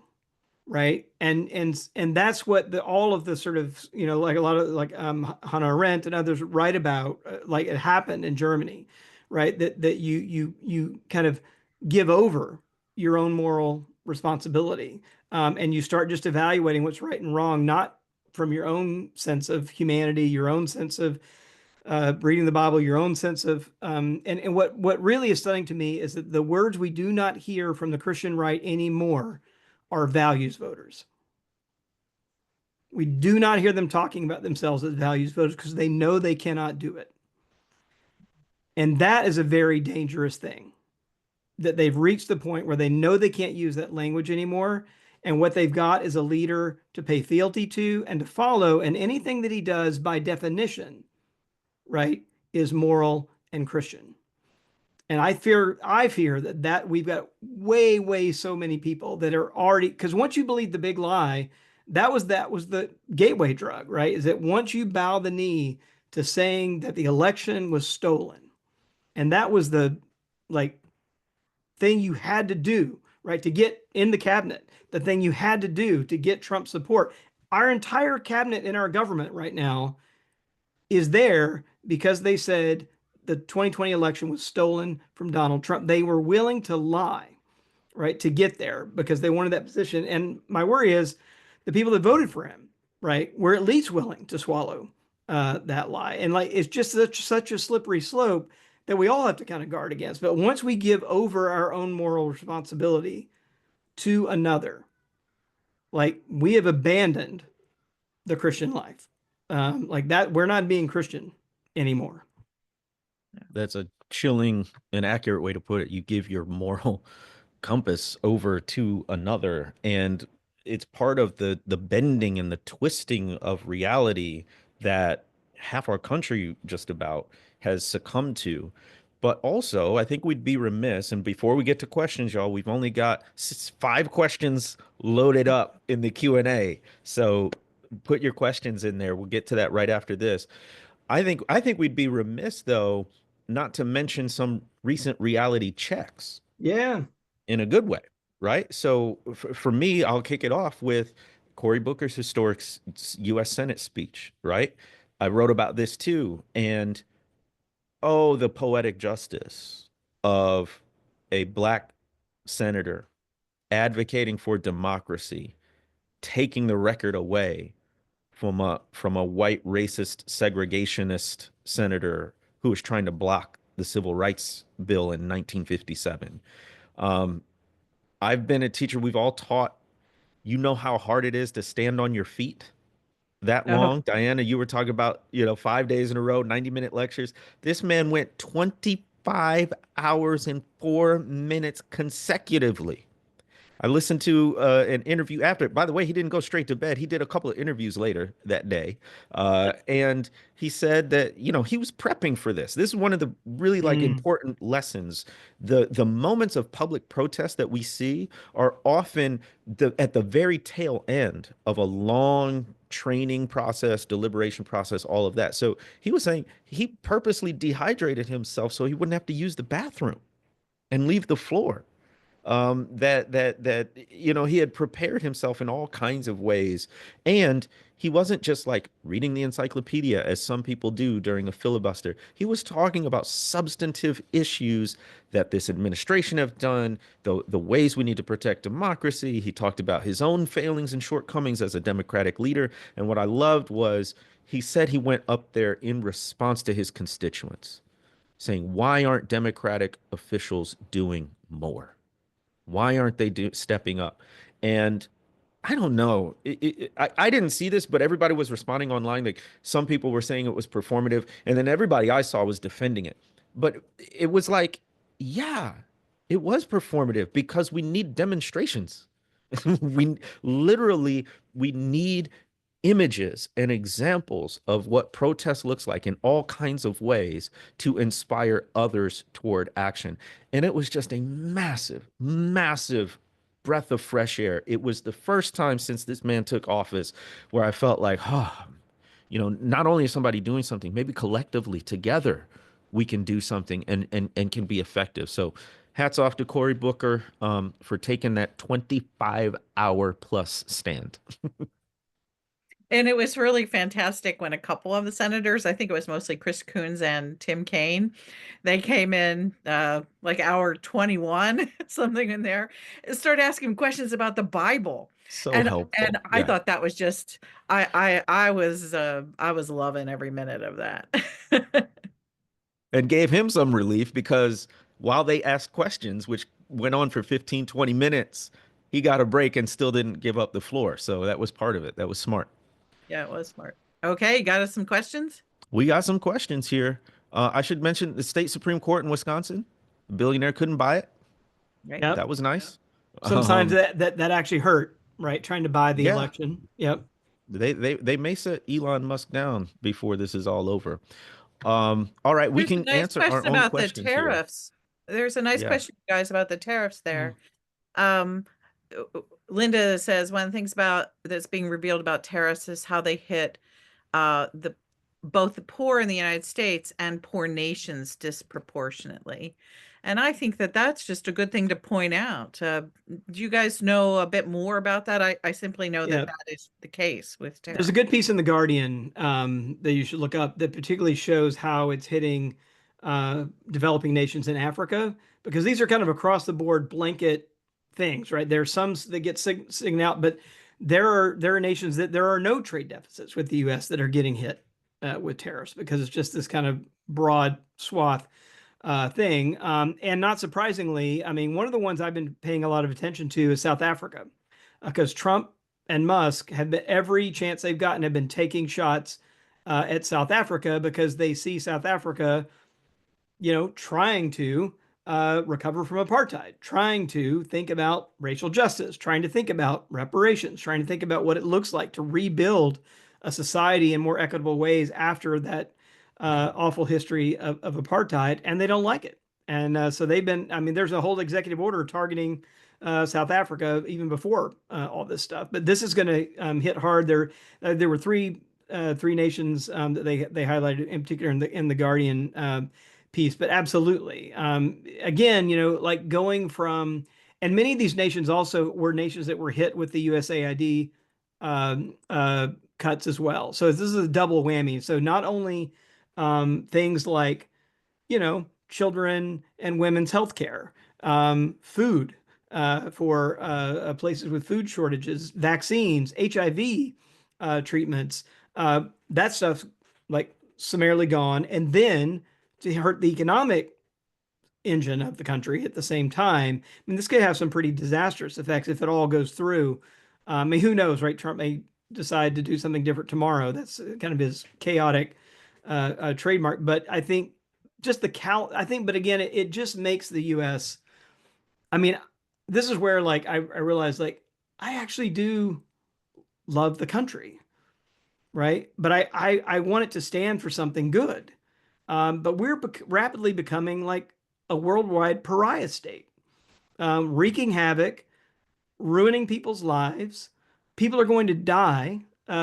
right? And that's what all of the sort of, like a lot of like Hannah Arendt and others write about, like it happened in Germany, right? That you kind of give over your own moral responsibility, and you start just evaluating what's right and wrong, not from your own sense of humanity, your own sense of reading the Bible, your own sense of, and what really is stunning to me is that the words we do not hear from the Christian right anymore are values voters. We do not hear them talking about themselves as values voters because they know they cannot do it. And that is a very dangerous thing, that they've reached the point where they know they can't use that language anymore. And what they've got is a leader to pay fealty to and to follow. And anything that he does, by definition, right, is moral and Christian. And I fear that we've got way so many people that are already, because once you believe the big lie, that was the gateway drug, right? Is that once you bow the knee to saying that the election was stolen, and that was the like thing you had to do, right, to get in the cabinet, the thing you had to do to get Trump support. Our entire cabinet in our government right now is there because they said the 2020 election was stolen from Donald Trump. They were willing to lie, right, to get there because they wanted that position. And my worry is the people that voted for him, right, were at least willing to swallow that lie. And like it's just such a slippery slope that we all have to kind of guard against. But once we give over our own moral responsibility to another, like we have abandoned the Christian life. Like that, we're not being Christian anymore. That's a chilling and accurate way to put it. You give your moral compass over to another, and it's part of the bending and the twisting of reality that half our country just about has succumbed to. But also, I think we'd be remiss, and before we get to questions, y'all, we've only got 5 questions loaded up in the Q&A. So put your questions in there. We'll get to that right after this. I think we'd be remiss though not to mention some recent reality checks. Yeah. In a good way, right? So for me, I'll kick it off with Cory Booker's historic U.S. Senate speech, right? I wrote about this too. And oh, the poetic justice of a black senator advocating for democracy, taking the record away from a white racist segregationist senator who was trying to block the civil rights bill in 1957. I've been a teacher. We've all taught, you know how hard it is to stand on your feet that long. Diana, you were talking about, 5 days in a row, 90-minute lectures. This man went 25 hours and 4 minutes consecutively. I listened to an interview after. By the way, he didn't go straight to bed. He did a couple of interviews later that day. And he said that, he was prepping for this. This is one of the really important lessons. The moments of public protest that we see are often at the very tail end of a long training process, deliberation process, all of that. So he was saying he purposely dehydrated himself so he wouldn't have to use the bathroom and leave the floor. That he had prepared himself in all kinds of ways, and he wasn't just like reading the encyclopedia as some people do during a filibuster. He was talking about substantive issues that this administration have done, the ways we need to protect democracy. He talked about his own failings and shortcomings as a Democratic leader, and what I loved was he said he went up there in response to his constituents, saying, "Why aren't Democratic officials doing more? Why aren't they stepping up?" And I don't know. I didn't see this, but everybody was responding online. Like some people were saying it was performative, and then everybody I saw was defending it. But it was like, yeah, it was performative because we need demonstrations. we literally we need images and examples of what protest looks like in all kinds of ways to inspire others toward action. And it was just a massive breath of fresh air. It was the first time since this man took office where I felt like, not only is somebody doing something, maybe collectively together we can do something and can be effective. So Hats off to Cory Booker for taking that 25-hour plus stand. And it was really fantastic when a couple of the senators, I think it was mostly Chris Coons and Tim Kaine, they came in like hour 21, something in there, and started asking questions about the Bible. So And helpful. I Yeah. thought that was just I was loving every minute of that. And gave him some relief because while they asked questions, which went on for 15, 20 minutes, he got a break and still didn't give up the floor. So that was part of it. That was smart. Yeah, it was smart. Okay, you got us some questions? We got some questions here. I should mention the state Supreme Court in Wisconsin. The billionaire couldn't buy it. Right. Yep. That was nice. Some signs that actually hurt, right? Trying to buy the Yeah, election. Yep. they may set Elon Musk down before this is all over. All right, we There's a can nice answer our question own about the questions here. tariffs. There's a nice Yeah. question, guys, about the tariffs Mm. there. Um, Linda says one of the things about that's being revealed about tariffs is how they hit the both the poor in the United States and poor nations disproportionately. And I think that that's just a good thing to point out. Do you guys know a bit more about that? I simply know Yeah. that that is the case with There's tariffs. a good piece in The Guardian that you should look up that particularly shows how it's hitting developing nations in Africa, because these are kind of across the board blanket things, right? There are some that get singled out, but there are nations that there are no trade deficits with the U.S. that are getting hit with tariffs because it's just this kind of broad swath thing. And not surprisingly, I mean, one of the ones I've been paying a lot of attention to is South Africa, because Trump and Musk have been, every chance they've gotten, have been taking shots at South Africa because they see South Africa, trying to recover from apartheid, trying to think about racial justice, trying to think about reparations, trying to think about what it looks like to rebuild a society in more equitable ways after that awful history of apartheid, and they don't like it. And so they've been, I mean, there's a whole executive order targeting South Africa even before all this stuff. But this is going to hit hard. There were three nations that they highlighted in particular in the Guardian piece. But absolutely, again, like going from, and many of these nations also were nations that were hit with the USAID cuts as well. So this is a double whammy. So not only things like, children and women's health care, food for places with food shortages, vaccines, HIV treatments, that stuff's like summarily gone. And then to hurt the economic engine of the country at the same time, I mean, this could have some pretty disastrous effects if it all goes through. I mean, who knows, right? Trump may decide to do something different tomorrow. That's kind of his chaotic trademark. But I think just but again, it just makes the U.S. I mean, this is where like I realize like I actually do love the country, right? But I want it to stand for something good. But we're rapidly becoming like a worldwide pariah state, wreaking havoc, ruining people's lives. People are going to die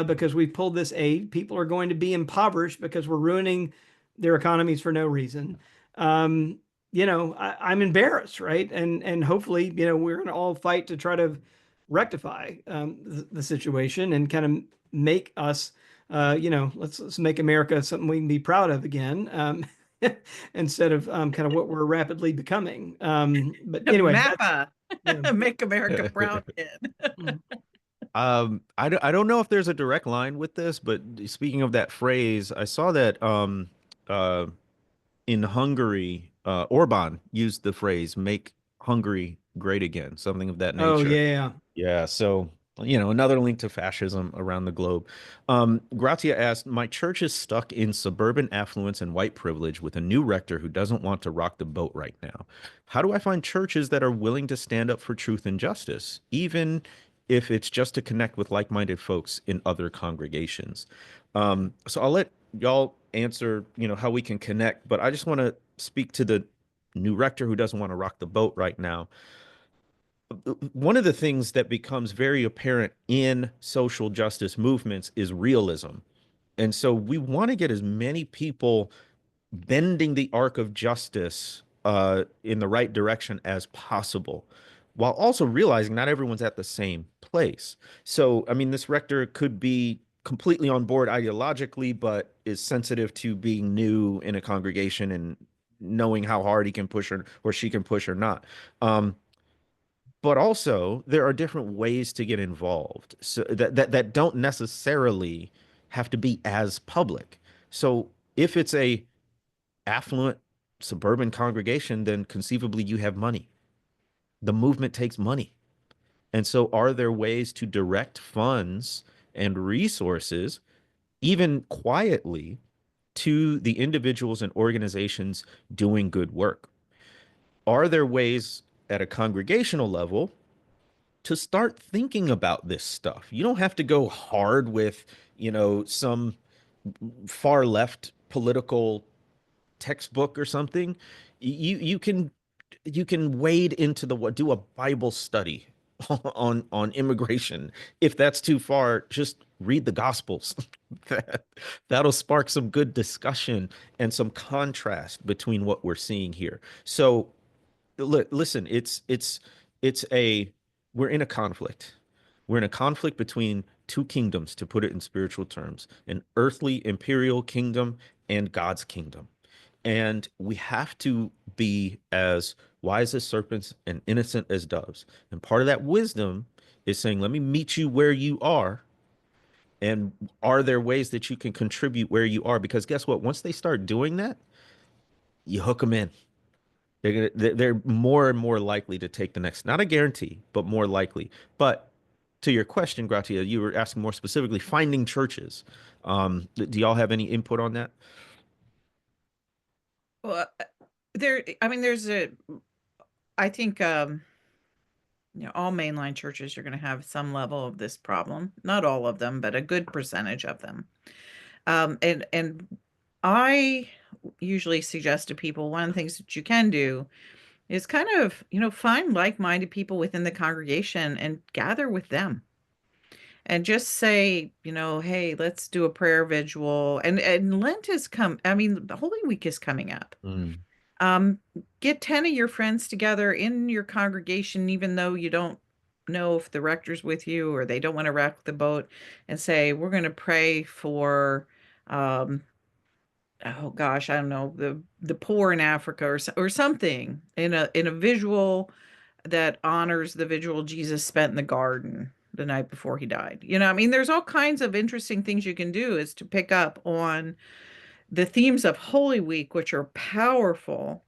because we pulled this aid. People are going to be impoverished because we're ruining their economies for no reason. I'm embarrassed, right? And hopefully, we're going to all fight to try to rectify the situation and kind of make us, let's make America something we can be proud of again. Instead of kind of what we're rapidly becoming. But anyway, MAPA, yeah. make America proud again. I don't know if there's a direct line with this, but speaking of that phrase, I saw that uh, in Hungary, Orban used the phrase "make Hungary great again," something of that Oh nature. yeah. Yeah, so another link to fascism around the globe. Grazia asked, "My church is stuck in suburban affluence and white privilege with a new rector who doesn't want to rock the boat right now. How do I find churches that are willing to stand up for truth and justice, even if it's just to connect with like-minded folks in other congregations?" So I'll let y'all answer, how we can connect, but I just want to speak to the new rector who doesn't want to rock the boat right now. One of the things that becomes very apparent in social justice movements is realism. And so we want to get as many people bending the arc of justice in the right direction as possible, while also realizing not everyone's at the same place. So, I mean, this rector could be completely on board ideologically, but is sensitive to being new in a congregation and knowing how hard he can push her or she can push or not. But also, there are different ways to get involved, so that don't necessarily have to be as public. So, if it's a affluent suburban congregation, then conceivably you have money. The movement takes money. And so, are there ways to direct funds and resources, even quietly, to the individuals and organizations doing good work? Are there ways at a congregational level to start thinking about this stuff? You don't have to go hard with, some far left political textbook or something. You can wade into the what, do a Bible study on immigration. If that's too far, just read the Gospels. that that'll spark some good discussion and some contrast between what we're seeing here. So listen, it's a we're in a conflict. We're in a conflict between two kingdoms, to put it in spiritual terms, an earthly imperial kingdom and God's kingdom. And we have to be as wise as serpents and innocent as doves. And part of that wisdom is saying, let me meet you where you are. And are there ways that you can contribute where you are? Because guess what? Once they start doing that, you hook them in. They're more and more likely to take the next, not a guarantee, but more likely. But to your question, Gratia, you were asking more specifically, finding churches. Do y'all have any input on that? Well, I mean, I think, all mainline churches are going to have some level of this problem. Not all of them, but a good percentage of them. And I usually suggest to people, one of the things that you can do is kind of, find like-minded people within the congregation and gather with them. And just say, hey, let's do a prayer vigil. And Lent I mean, the Holy Week is coming up. Mm. Um, get 10 of your friends together in your congregation, even though you don't know if the rector's with you or they don't want to rock the boat, and say, we're going to pray for, um, oh gosh, I don't know, the poor in Africa, or something, in a visual that honors the vigil Jesus spent in the garden the night before he died. I mean, there's all kinds of interesting things you can do, is to pick up on the themes of Holy Week, which are powerful,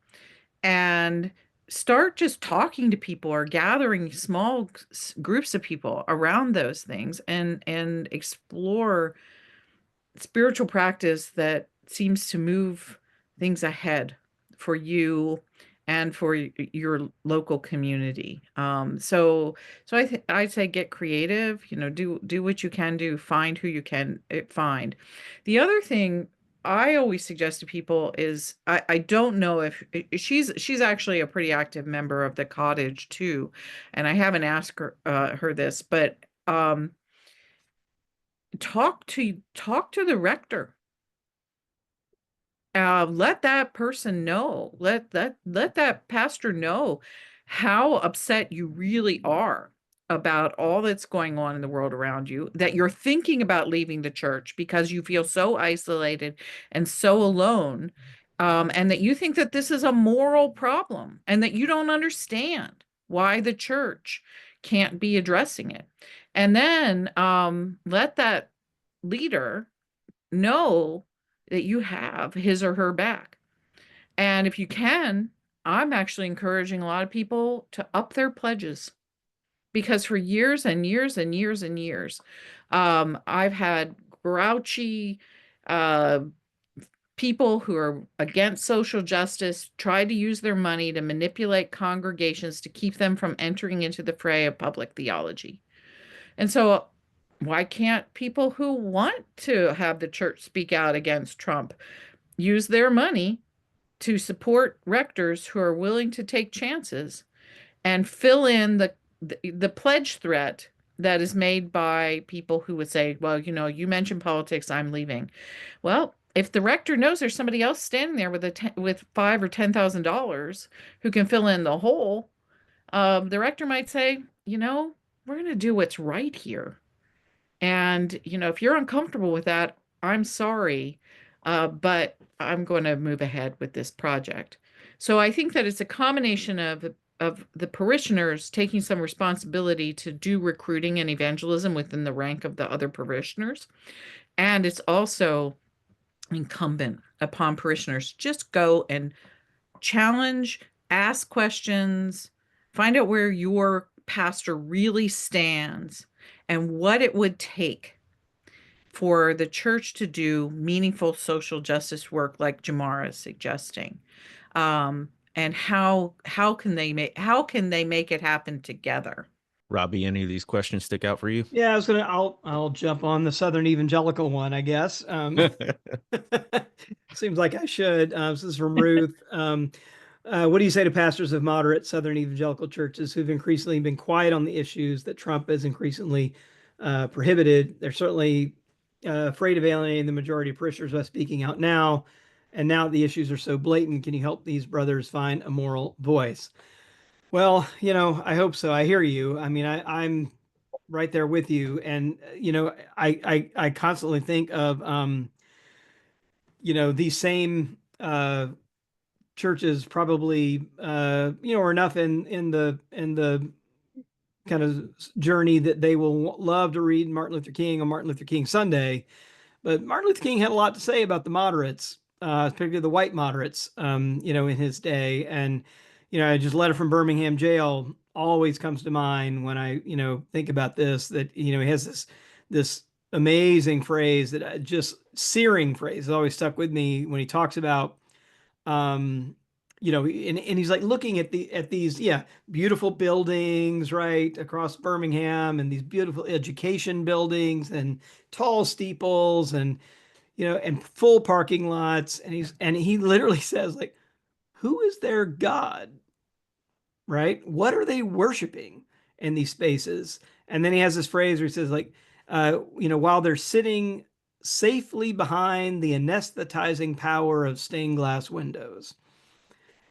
and start just talking to people or gathering small groups of people around those things, and explore spiritual practice that seems to move things ahead for you and for your local community. So I'd say get creative, do what you can do, find who you can find. The other thing I always suggest to people is, I don't know if she's actually a pretty active member of the cottage too, and I haven't asked her this, but talk to the rector. Let that person know, let that pastor know how upset you really are about all that's going on in the world around you, that you're thinking about leaving the church because you feel so isolated and so alone, and that you think that this is a moral problem and that you don't understand why the church can't be addressing it. And then let that leader know that you have his or her back. And if you can, I'm actually encouraging a lot of people to up their pledges, because for years and years and years and years, I've had grouchy people who are against social justice try to use their money to manipulate congregations to keep them from entering into the fray of public theology. And so why can't people who want to have the church speak out against Trump use their money to support rectors who are willing to take chances and fill in the pledge threat that is made by people who would say, well, you mentioned politics, I'm leaving. Well, if the rector knows there's somebody else standing there with with $5,000 or $10,000 who can fill in the hole, the rector might say, we're going to do what's right here. And, if you're uncomfortable with that, I'm sorry, but I'm going to move ahead with this project. So I think that it's a combination of the parishioners taking some responsibility to do recruiting and evangelism within the rank of the other parishioners. And it's also incumbent upon parishioners just go and challenge, ask questions, find out where your pastor really stands and what it would take for the church to do meaningful social justice work like Jemar is suggesting. And how can they make it happen together? Robbie, any of these questions stick out for you? Yeah, I'll jump on the Southern Evangelical one, I guess. Seems like I should. This is from Ruth. What do you say to pastors of moderate Southern Evangelical churches who've increasingly been quiet on the issues that Trump has increasingly prohibited? They're certainly afraid of alienating the majority of parishioners by speaking out now. And now the issues are so blatant, can you help these brothers find a moral voice? Well, I hope so. I hear you. I mean, I'm right there with you. And, I constantly think of, these same churches probably, are enough in the kind of journey that they will love to read Martin Luther King on Martin Luther King Sunday. But Martin Luther King had a lot to say about the moderates, particularly the white moderates, in his day. And, just letter from Birmingham jail always comes to mind when I, think about this, that, he has this amazing phrase that just searing phrase that always stuck with me when he talks about, and he's like looking at these, beautiful buildings right across Birmingham and these beautiful education buildings and tall steeples and, and full parking lots. And he literally says, like, who is their God? Right? What are they worshiping in these spaces? And then he has this phrase where he says, like, while they're sitting safely behind the anesthetizing power of stained glass windows.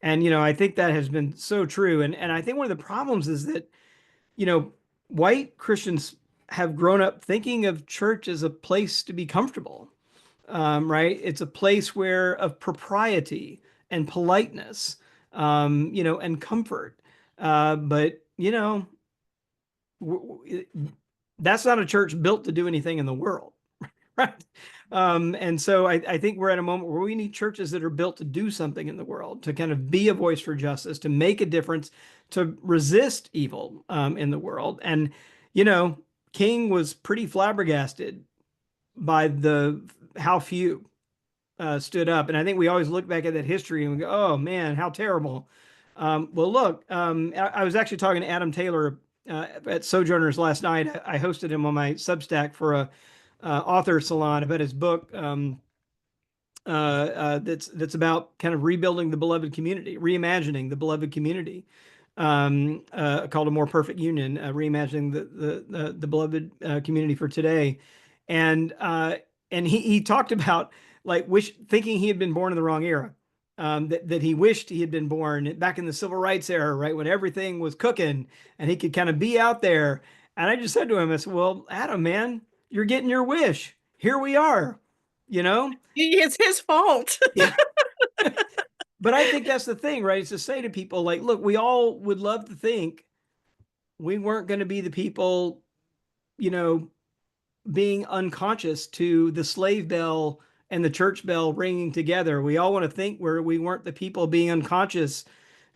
And, I think that has been so true. And I think one of the problems is that, white Christians have grown up thinking of church as a place to be comfortable, right? It's a place of propriety and politeness, and comfort. But, that's not a church built to do anything in the world. Right. And so I think we're at a moment where we need churches that are built to do something in the world, to kind of be a voice for justice, to make a difference, to resist evil in the world. And, King was pretty flabbergasted by how few stood up. And I think we always look back at that history and we go, oh man, how terrible. Well, look, I was actually talking to Adam Taylor at Sojourners last night. I hosted him on my Substack for a author salon about his book that's about kind of rebuilding the beloved community, reimagining the beloved community, called A More Perfect Union, reimagining the beloved community for today. And he talked about like thinking he had been born in the wrong era, that he wished he had been born back in the civil rights era, right, when everything was cooking and he could kind of be out there. And I just said to him, I said, well, Adam, man, you're getting your wish. Here we are, It's his fault. Yeah. But I think that's the thing, right? Is to say to people like, look, we all would love to think we weren't going to be the people, being unconscious to the slave bell and the church bell ringing together. We all want to think we weren't the people being unconscious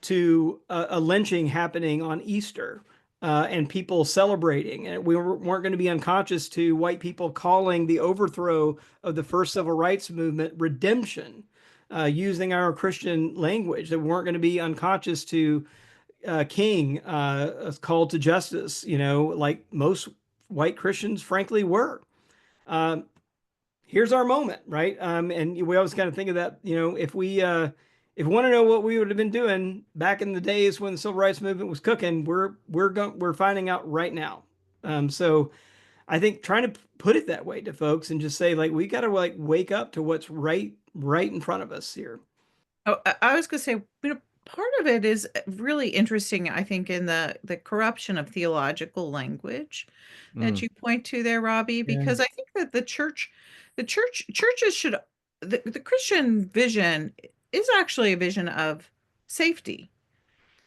to a lynching happening on Easter. And people celebrating. And we weren't going to be unconscious to white people calling the overthrow of the first civil rights movement redemption, using our Christian language. That we weren't going to be unconscious to King, call to justice, like most white Christians, frankly, were. Here's our moment, right? And we always kind of think of that, if we want to know what we would have been doing back in the days when the civil rights movement was cooking, we're finding out right now. So I think trying to put it that way to folks and just say, like, we got to like wake up to what's right in front of us here. Oh, I was going to say, part of it is really interesting, I think, in the corruption of theological language that you point to there, Robbie, because I think that churches should, the Christian vision is actually a vision of safety,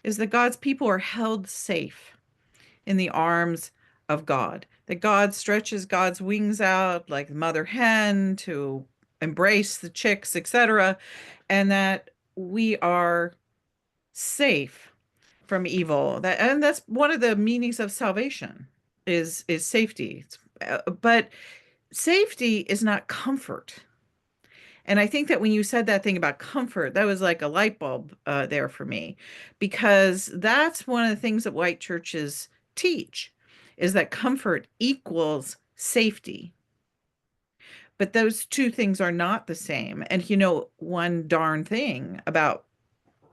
is that God's people are held safe in the arms of God, that God stretches God's wings out like the mother hen to embrace the chicks, etc., and that we are safe from evil. And that's one of the meanings of salvation is safety. But safety is not comfort. And I think that when you said that thing about comfort, that was like a light bulb there for me, because that's one of the things that white churches teach, is that comfort equals safety. But those two things are not the same. And one darn thing about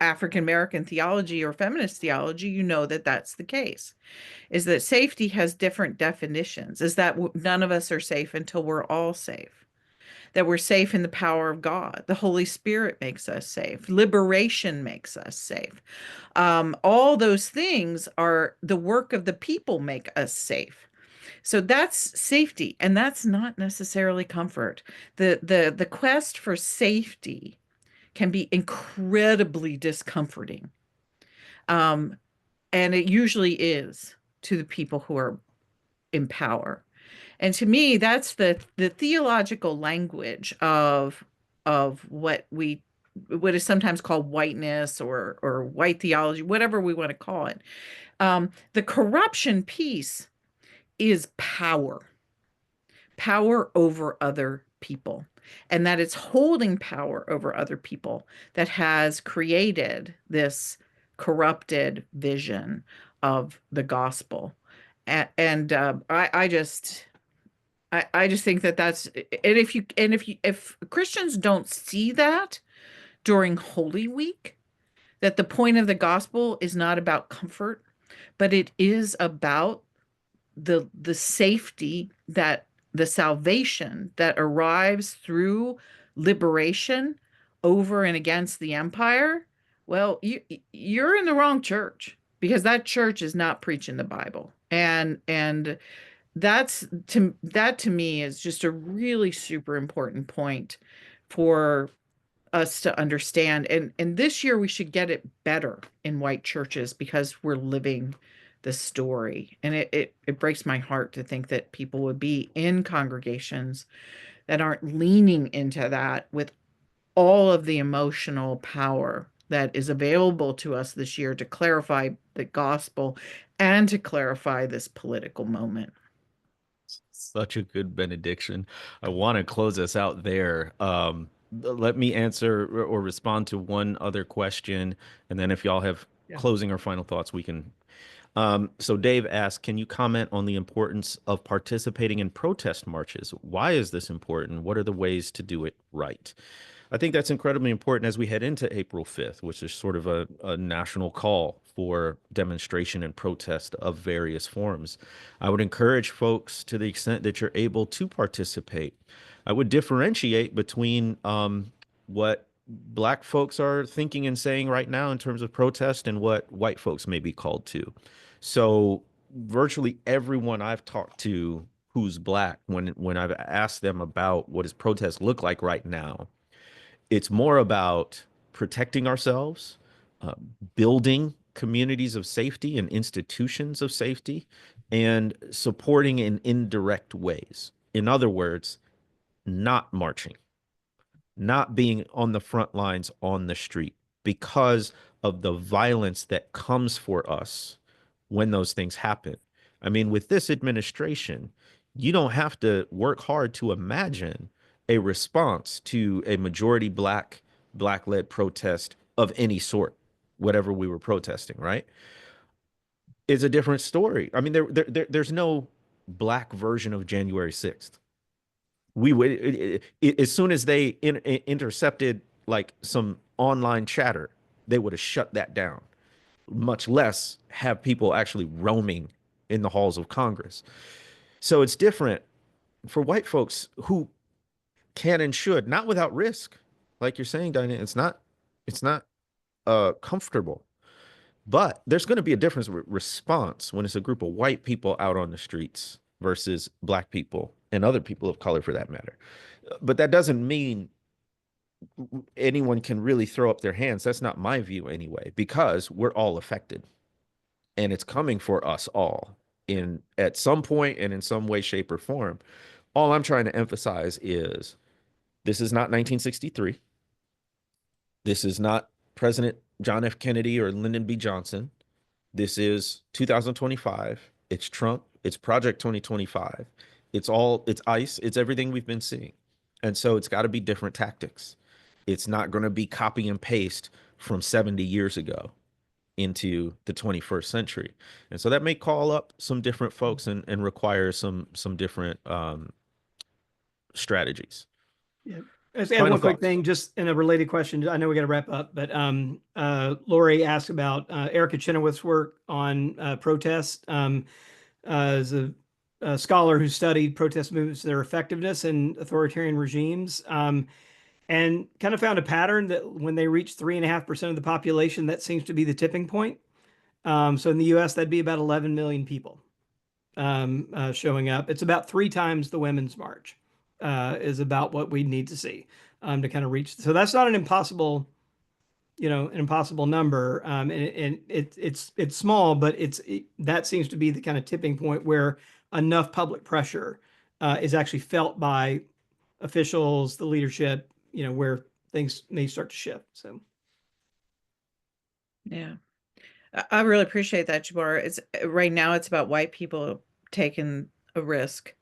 African American theology or feminist theology, that that's the case, is that safety has different definitions, is that none of us are safe until we're all safe, that we're safe in the power of God. The Holy Spirit makes us safe. Liberation makes us safe. All those things are the work of the people make us safe. So that's safety, and that's not necessarily comfort. The quest for safety can be incredibly discomforting. And it usually is to the people who are in power. And to me, that's the theological language of what is sometimes called whiteness or white theology, whatever we want to call it. The corruption piece is power over other people, and that it's holding power over other people that has created this corrupted vision of the gospel. And I just think that that's, and if Christians don't see that during Holy Week, that the point of the gospel is not about comfort, but it is about the safety, that the salvation that arrives through liberation over and against the empire, well, you're in the wrong church, because that church is not preaching the Bible. And that to me is just a really super important point for us to understand. And this year we should get it better in white churches, because we're living the story. And it breaks my heart to think that people would be in congregations that aren't leaning into that with all of the emotional power that is available to us this year to clarify the gospel and to clarify this political moment. Such a good benediction. I want to close us out there. Let me answer or respond to one other question, and then if y'all have closing or final thoughts, we can. So Dave asked, can you comment on the importance of participating in protest marches? Why is this important? What are the ways to do it right? I think that's incredibly important as we head into April 5th, which is sort of a national call for demonstration and protest of various forms. I would encourage folks, to the extent that you're able to participate, I would differentiate between what Black folks are thinking and saying right now in terms of protest and what white folks may be called to. So virtually everyone I've talked to who's Black, when I've asked them about what does protest look like right now, it's more about protecting ourselves, building communities of safety and institutions of safety, and supporting in indirect ways. In other words, not marching, not being on the front lines on the street, because of the violence that comes for us when those things happen. I mean, with this administration, you don't have to work hard to imagine a response to a majority Black-led protest of any sort, whatever we were protesting, right? It's a different story. I mean, there's no Black version of January 6th. We would, as soon as they intercepted like some online chatter, they would have shut that down, much less have people actually roaming in the halls of Congress. So it's different for white folks who can and should, not without risk. Like you're saying, Diane, it's not comfortable. But there's going to be a difference with response when it's a group of white people out on the streets versus black people and other people of color for that matter. But that doesn't mean anyone can really throw up their hands. That's not my view anyway, because we're all affected and it's coming for us all in at some point and in some way, shape, or form. All I'm trying to emphasize is this is not 1963. This is not President John F. Kennedy or Lyndon B. Johnson. This is 2025. It's Trump. It's Project 2025. It's ICE. It's everything we've been seeing. And so it's got to be different tactics. It's not going to be copy and paste from 70 years ago into the 21st century. And so that may call up some different folks and require some different strategies. Yeah. Let's add one quick thing, just in a related question. I know we got to wrap up, but Lori asked about Erica Chenoweth's work on protest. As a scholar who studied protest movements, their effectiveness in authoritarian regimes, and kind of found a pattern that when they reach 3.5% of the population, that seems to be the tipping point. So in the U.S., that'd be about 11 million people showing up. It's about 3 times the Women's March. Is about what we need to see to kind of reach. So that's not an impossible, an impossible number. And it's small, but that seems to be the kind of tipping point where enough public pressure is actually felt by officials, the leadership, where things may start to shift. So, yeah, I really appreciate that, Jemar. It's right now it's about white people taking a risk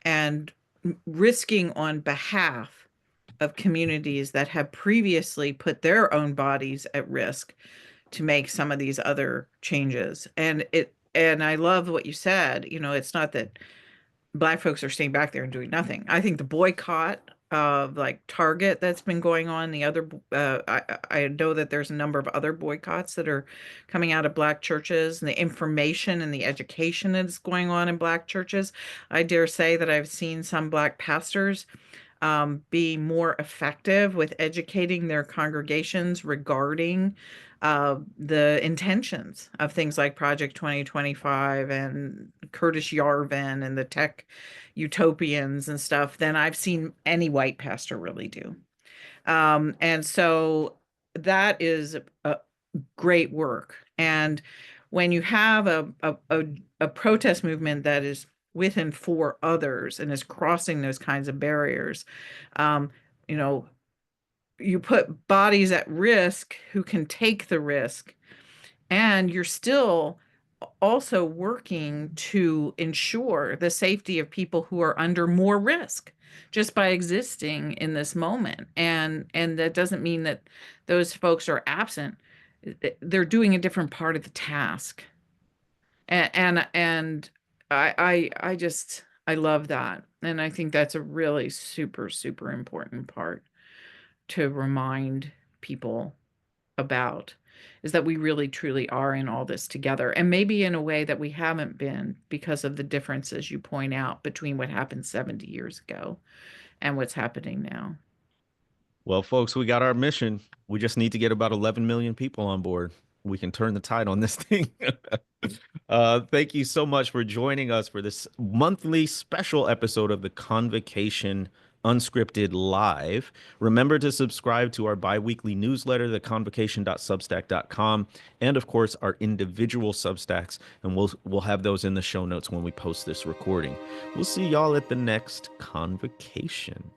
and risking on behalf of communities that have previously put their own bodies at risk to make some of these other changes. And I love what you said. It's not that Black folks are staying back there and doing nothing. I think the boycott of like Target that's been going on, the other I know that there's a number of other boycotts that are coming out of Black churches, and the information and the education that's going on in Black churches. I dare say that I've seen some Black pastors be more effective with educating their congregations regarding the intentions of things like Project 2025 and Curtis Yarvin and the tech utopians and stuff than I've seen any white pastor really do. And so that is a great work. And when you have a protest movement that is within 4 others and is crossing those kinds of barriers, you put bodies at risk who can take the risk, and you're still also working to ensure the safety of people who are under more risk just by existing in this moment. And that doesn't mean that those folks are absent. They're doing a different part of the task. And I love that. And I think that's a really super, super important part to remind people about, is that we really truly are in all this together, and maybe in a way that we haven't been because of the differences you point out between what happened 70 years ago and what's happening now. Well, folks, we got our mission. We just need to get about 11 million people on board. We can turn the tide on this thing. Thank you so much for joining us for this monthly special episode of the Convocation Unscripted Live. Remember to subscribe to our bi-weekly newsletter, theconvocation.substack.com, and of course our individual Substacks, and we'll have those in the show notes when we post this recording. We'll see y'all at the next Convocation.